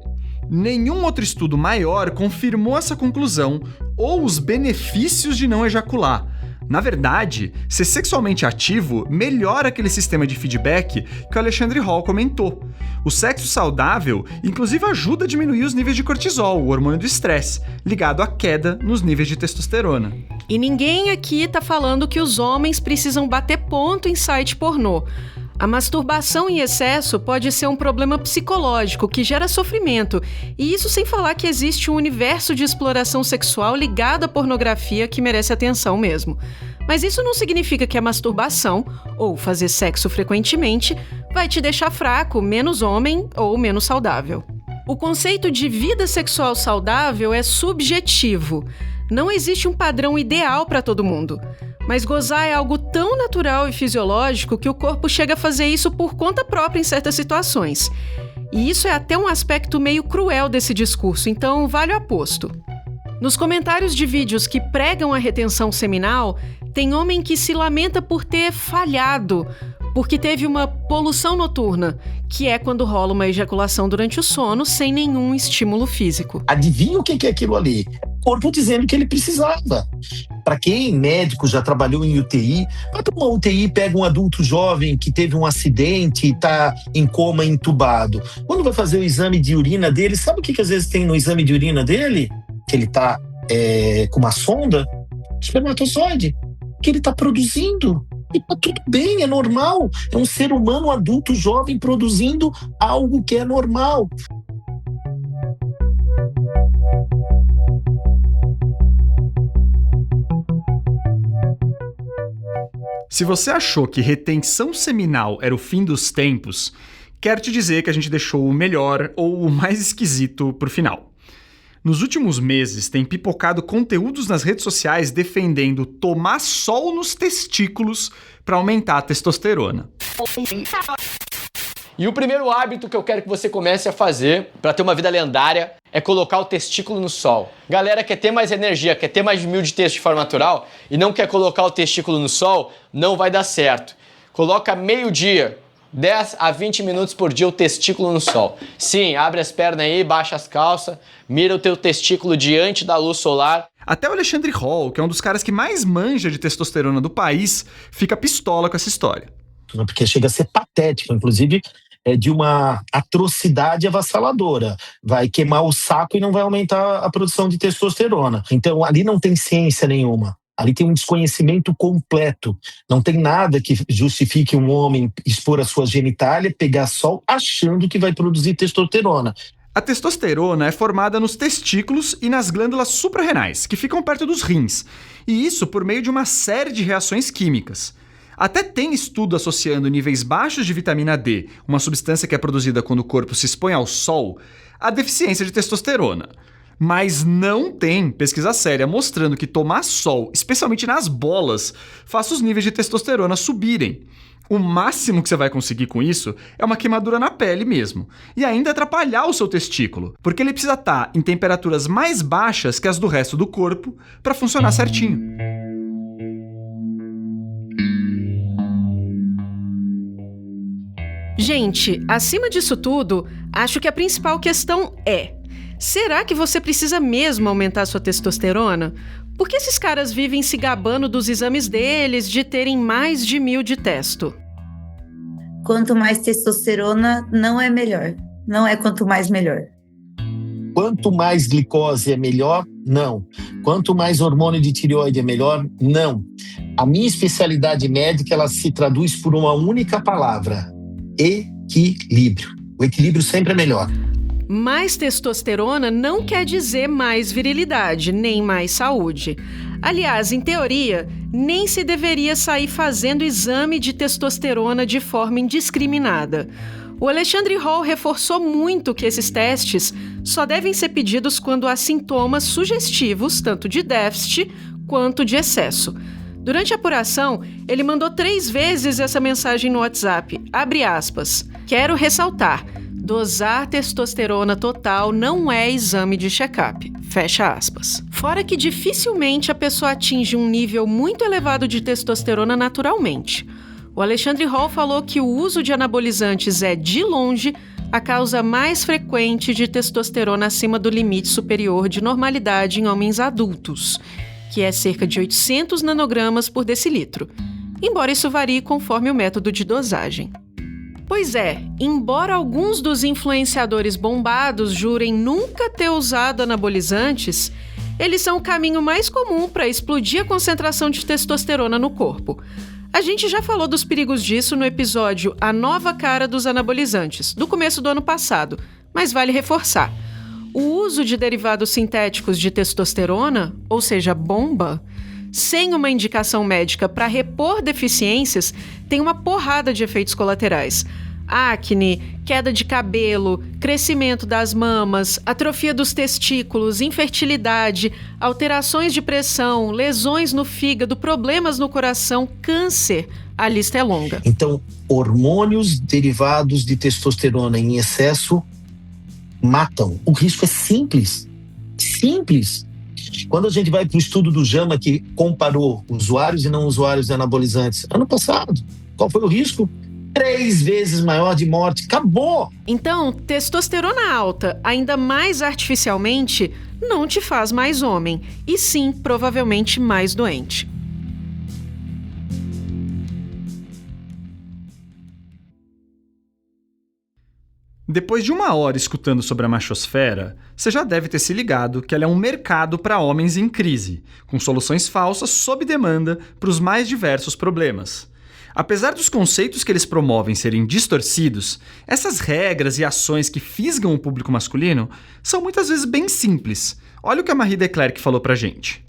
[SPEAKER 4] Nenhum outro estudo maior confirmou essa conclusão ou os benefícios de não ejacular. Na verdade, ser sexualmente ativo melhora aquele sistema de feedback que o Alexandre Hall comentou. O sexo saudável, inclusive, ajuda a diminuir os níveis de cortisol, o hormônio do estresse, ligado à queda nos níveis de testosterona.
[SPEAKER 2] E ninguém aqui tá falando que os homens precisam bater ponto em site pornô. A masturbação em excesso pode ser um problema psicológico que gera sofrimento, e isso sem falar que existe um universo de exploração sexual ligado à pornografia que merece atenção mesmo. Mas isso não significa que a masturbação, ou fazer sexo frequentemente, vai te deixar fraco, menos homem ou menos saudável. O conceito de vida sexual saudável é subjetivo. Não existe um padrão ideal para todo mundo. Mas gozar é algo tão natural e fisiológico que o corpo chega a fazer isso por conta própria em certas situações. E isso é até um aspecto meio cruel desse discurso, então vale o aposto. Nos comentários de vídeos que pregam a retenção seminal, tem homem que se lamenta por ter falhado, porque teve uma poluição noturna, que é quando rola uma ejaculação durante o sono sem nenhum estímulo físico.
[SPEAKER 13] Adivinha o que é aquilo ali? corpo dizendo que ele precisava. Para quem médico já trabalhou em UTI, para uma UTI pega um adulto jovem que teve um acidente e está em coma entubado. Quando vai fazer o exame de urina dele, sabe o que às vezes tem no exame de urina dele? Que ele está com uma sonda? Espermatozoide. Que ele está produzindo. E tá tudo bem, é normal. É um ser humano adulto jovem produzindo algo que é normal.
[SPEAKER 4] Se você achou que retenção seminal era o fim dos tempos, quero te dizer que a gente deixou o melhor ou o mais esquisito pro final. Nos últimos meses, tem pipocado conteúdos nas redes sociais defendendo tomar sol nos testículos para aumentar a testosterona.
[SPEAKER 17] E o primeiro hábito que eu quero que você comece a fazer para ter uma vida lendária é colocar o testículo no sol. Galera quer ter mais energia, quer ter mais de 1000 de texto de forma natural e não quer colocar o testículo no sol, não vai dar certo. Coloca meio-dia, 10 a 20 minutos por dia o testículo no sol. Sim, abre as pernas aí, baixa as calças, mira o teu testículo diante da luz solar.
[SPEAKER 4] Até o Alexandre Hall, que é um dos caras que mais manja de testosterona do país, fica pistola com essa história.
[SPEAKER 13] Porque chega a ser patético, inclusive de uma atrocidade avassaladora. Vai queimar o saco e não vai aumentar a produção de testosterona. Então ali não tem ciência nenhuma. Ali tem um desconhecimento completo. Não tem nada que justifique um homem expor a sua genitália, pegar sol, achando que vai produzir testosterona.
[SPEAKER 4] A testosterona é formada nos testículos e nas glândulas suprarrenais, que ficam perto dos rins. E isso por meio de uma série de reações químicas. Até tem estudo associando níveis baixos de vitamina D, uma substância que é produzida quando o corpo se expõe ao sol, à deficiência de testosterona. Mas não tem pesquisa séria mostrando que tomar sol, especialmente nas bolas, faça os níveis de testosterona subirem. O máximo que você vai conseguir com isso é uma queimadura na pele mesmo. E ainda atrapalhar o seu testículo, porque ele precisa estar em temperaturas mais baixas que as do resto do corpo para funcionar certinho.
[SPEAKER 2] Gente, acima disso tudo, acho que a principal questão é: será que você precisa mesmo aumentar sua testosterona? Por que esses caras vivem se gabando dos exames deles de terem mais de 1000 de testo?
[SPEAKER 6] Quanto mais testosterona, não é melhor. Não é quanto mais melhor.
[SPEAKER 13] Quanto mais glicose é melhor? Não. Quanto mais hormônio de tireoide é melhor? Não. A minha especialidade médica, ela se traduz por uma única palavra: equilíbrio. O equilíbrio sempre é melhor.
[SPEAKER 2] Mais testosterona não quer dizer mais virilidade, nem mais saúde. Aliás, em teoria, nem se deveria sair fazendo exame de testosterona de forma indiscriminada. O Alexandre Hall reforçou muito que esses testes só devem ser pedidos quando há sintomas sugestivos, tanto de déficit quanto de excesso. Durante a apuração, ele mandou 3 vezes essa mensagem no WhatsApp, abre aspas: "Quero ressaltar, dosar testosterona total não é exame de check-up", fecha aspas. Fora que dificilmente a pessoa atinge um nível muito elevado de testosterona naturalmente. O Alexandre Hall falou que o uso de anabolizantes é, de longe, a causa mais frequente de testosterona acima do limite superior de normalidade em homens adultos, que é cerca de 800 nanogramas por decilitro, embora isso varie conforme o método de dosagem. Pois é, embora alguns dos influenciadores bombados jurem nunca ter usado anabolizantes, eles são o caminho mais comum para explodir a concentração de testosterona no corpo. A gente já falou dos perigos disso no episódio A Nova Cara dos Anabolizantes, do começo do ano passado, mas vale reforçar. O uso de derivados sintéticos de testosterona, ou seja, bomba, sem uma indicação médica para repor deficiências, tem uma porrada de efeitos colaterais. Acne, queda de cabelo, crescimento das mamas, atrofia dos testículos, infertilidade, alterações de pressão, lesões no fígado, problemas no coração, câncer. A lista é longa.
[SPEAKER 13] Então, hormônios derivados de testosterona em excesso matam. O risco é simples. Simples. Quando a gente vai para o estudo do JAMA, que comparou usuários e não usuários de anabolizantes ano passado, qual foi o risco? 3 vezes maior de morte. Acabou!
[SPEAKER 2] Então, testosterona alta, ainda mais artificialmente, não te faz mais homem, e sim, provavelmente mais doente.
[SPEAKER 4] Depois de 1 hora escutando sobre a machosfera, você já deve ter se ligado que ela é um mercado para homens em crise, com soluções falsas sob demanda para os mais diversos problemas. Apesar dos conceitos que eles promovem serem distorcidos, essas regras e ações que fisgam o público masculino são muitas vezes bem simples. Olha o que a Marie Declercq falou pra gente.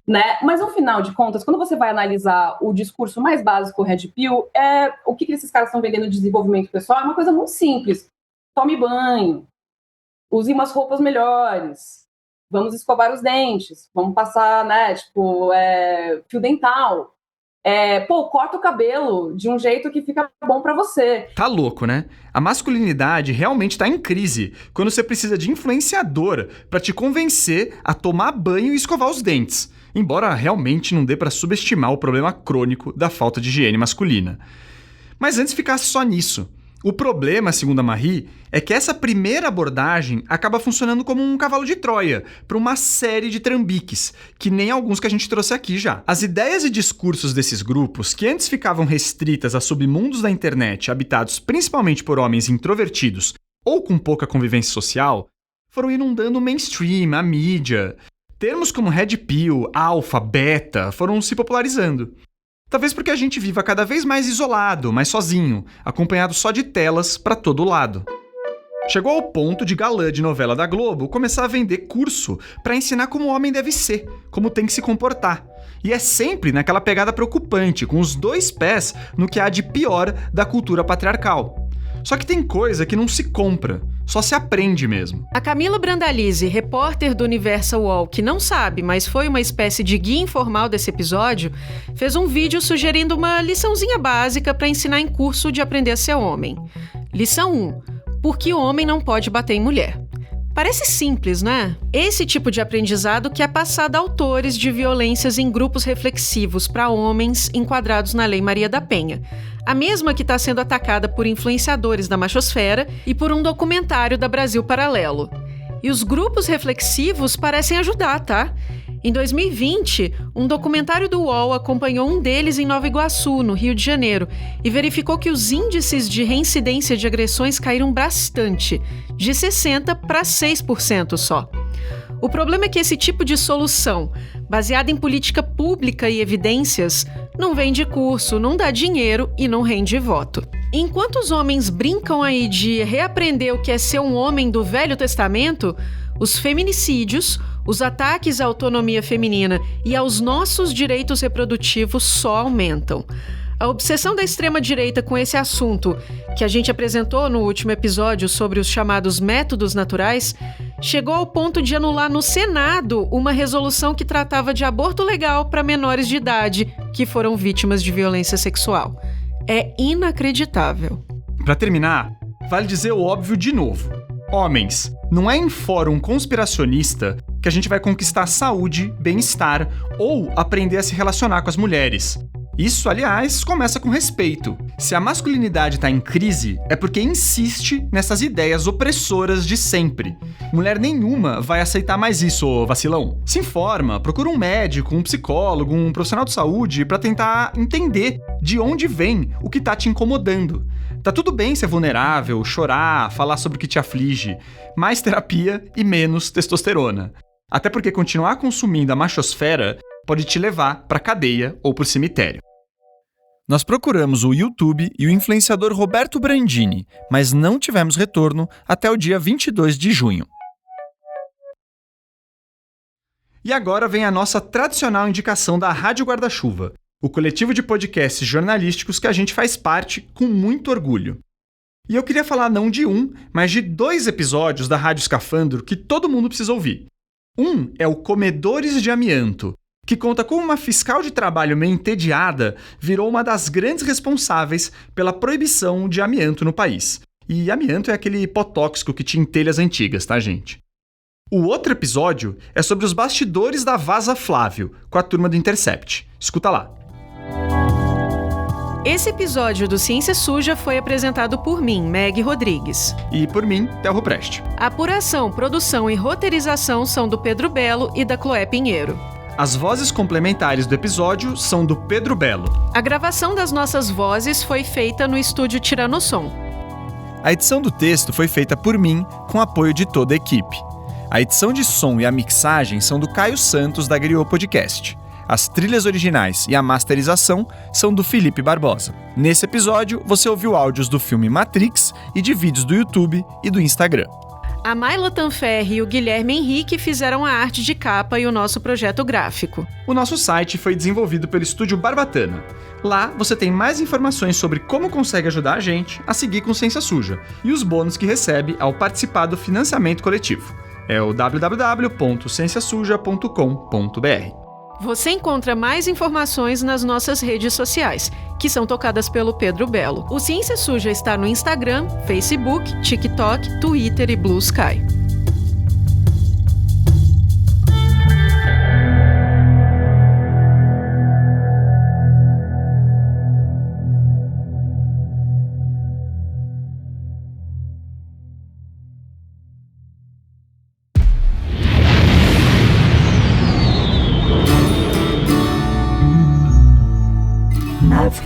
[SPEAKER 7] Né? Mas, no final de contas, quando você vai analisar o discurso mais básico Red Pill, o que esses caras estão vendendo de desenvolvimento pessoal é uma coisa muito simples. Tome banho, use umas roupas melhores, vamos escovar os dentes, vamos passar, né, fio dental. Corta o cabelo de um jeito que fica bom pra você.
[SPEAKER 4] Tá louco, né? A masculinidade realmente tá em crise quando você precisa de influenciador pra te convencer a tomar banho e escovar os dentes. Embora realmente não dê pra subestimar o problema crônico da falta de higiene masculina. Mas antes ficasse só nisso. O problema, segundo a Marie, é que essa primeira abordagem acaba funcionando como um cavalo de Troia para uma série de trambiques, que nem alguns que a gente trouxe aqui já. As ideias e discursos desses grupos, que antes ficavam restritas a submundos da internet habitados principalmente por homens introvertidos ou com pouca convivência social, foram inundando o mainstream, a mídia. Termos como Red Pill, Alpha, Beta foram se popularizando. Talvez porque a gente viva cada vez mais isolado, mais sozinho, acompanhado só de telas para todo lado. Chegou ao ponto de galã de novela da Globo começar a vender curso para ensinar como o homem deve ser, como tem que se comportar. E é sempre naquela pegada preocupante, com os 2 pés no que há de pior da cultura patriarcal. Só que tem coisa que não se compra, só se aprende mesmo.
[SPEAKER 2] A Camila Brandalize, repórter do Universal UOL, que não sabe, mas foi uma espécie de guia informal desse episódio, fez um vídeo sugerindo uma liçãozinha básica para ensinar em curso de aprender a ser homem. Lição 1. Por que o homem não pode bater em mulher? Parece simples, né? Esse tipo de aprendizado que é passado a autores de violências em grupos reflexivos para homens enquadrados na Lei Maria da Penha. A mesma que está sendo atacada por influenciadores da machosfera e por um documentário da Brasil Paralelo. E os grupos reflexivos parecem ajudar, tá? Em 2020, um documentário do UOL acompanhou um deles em Nova Iguaçu, no Rio de Janeiro, e verificou que os índices de reincidência de agressões caíram bastante, de 60% para 6% só. O problema é que esse tipo de solução, baseada em política pública e evidências, não vende curso, não dá dinheiro e não rende voto. Enquanto os homens brincam aí de reaprender o que é ser um homem do Velho Testamento, os feminicídios, os ataques à autonomia feminina e aos nossos direitos reprodutivos só aumentam. A obsessão da extrema-direita com esse assunto, que a gente apresentou no último episódio sobre os chamados métodos naturais, chegou ao ponto de anular no Senado uma resolução que tratava de aborto legal para menores de idade que foram vítimas de violência sexual. É inacreditável.
[SPEAKER 4] Para terminar, vale dizer o óbvio de novo. Homens, não é em fórum conspiracionista que a gente vai conquistar saúde, bem-estar ou aprender a se relacionar com as mulheres. Isso, aliás, começa com respeito. Se a masculinidade está em crise, é porque insiste nessas ideias opressoras de sempre. Mulher nenhuma vai aceitar mais isso, ô vacilão. Se informa, procura um médico, um psicólogo, um profissional de saúde para tentar entender de onde vem o que tá te incomodando. Tá tudo bem ser vulnerável, chorar, falar sobre o que te aflige. Mais terapia e menos testosterona. Até porque continuar consumindo a machosfera pode te levar pra cadeia ou pro cemitério. Nós procuramos o YouTube e o influenciador Roberto Brandini, mas não tivemos retorno até o dia 22 de junho. E agora vem a nossa tradicional indicação da Rádio Guarda-Chuva, o coletivo de podcasts jornalísticos que a gente faz parte com muito orgulho. E eu queria falar não de um, mas de 2 episódios da Rádio Escafandro que todo mundo precisa ouvir. Um é o Comedores de Amianto, que conta como uma fiscal de trabalho meio entediada virou uma das grandes responsáveis pela proibição de amianto no país. E amianto é aquele pó tóxico que tinha em telhas antigas, tá, gente? O outro episódio é sobre os bastidores da Vaza Flávio, com a turma do Intercept. Escuta lá.
[SPEAKER 2] Esse episódio do Ciência Suja foi apresentado por mim, Meg Rodrigues.
[SPEAKER 4] E por mim, Telro Preste.
[SPEAKER 2] A apuração, produção e roteirização são do Pedro Belo e da Chloé Pinheiro.
[SPEAKER 4] As vozes complementares do episódio são do Pedro Belo.
[SPEAKER 2] A gravação das nossas vozes foi feita no estúdio Tiranossom.
[SPEAKER 4] A edição do texto foi feita por mim, com apoio de toda a equipe. A edição de som e a mixagem são do Caio Santos, da Griot Podcast. As trilhas originais e a masterização são do Felipe Barbosa. Nesse episódio, você ouviu áudios do filme Matrix e de vídeos do YouTube e do Instagram.
[SPEAKER 2] A Mayla Tanferri e o Guilherme Henrique fizeram a arte de capa e o nosso projeto gráfico.
[SPEAKER 4] O nosso site foi desenvolvido pelo Estúdio Barbatana. Lá você tem mais informações sobre como consegue ajudar a gente a seguir com Ciência Suja e os bônus que recebe ao participar do financiamento coletivo. É o www.cienciasuja.com.br.
[SPEAKER 2] Você encontra mais informações nas nossas redes sociais, que são tocadas pelo Pedro Belo. O Ciência Suja está no Instagram, Facebook, TikTok, Twitter e Blue Sky.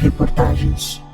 [SPEAKER 18] Reportagens.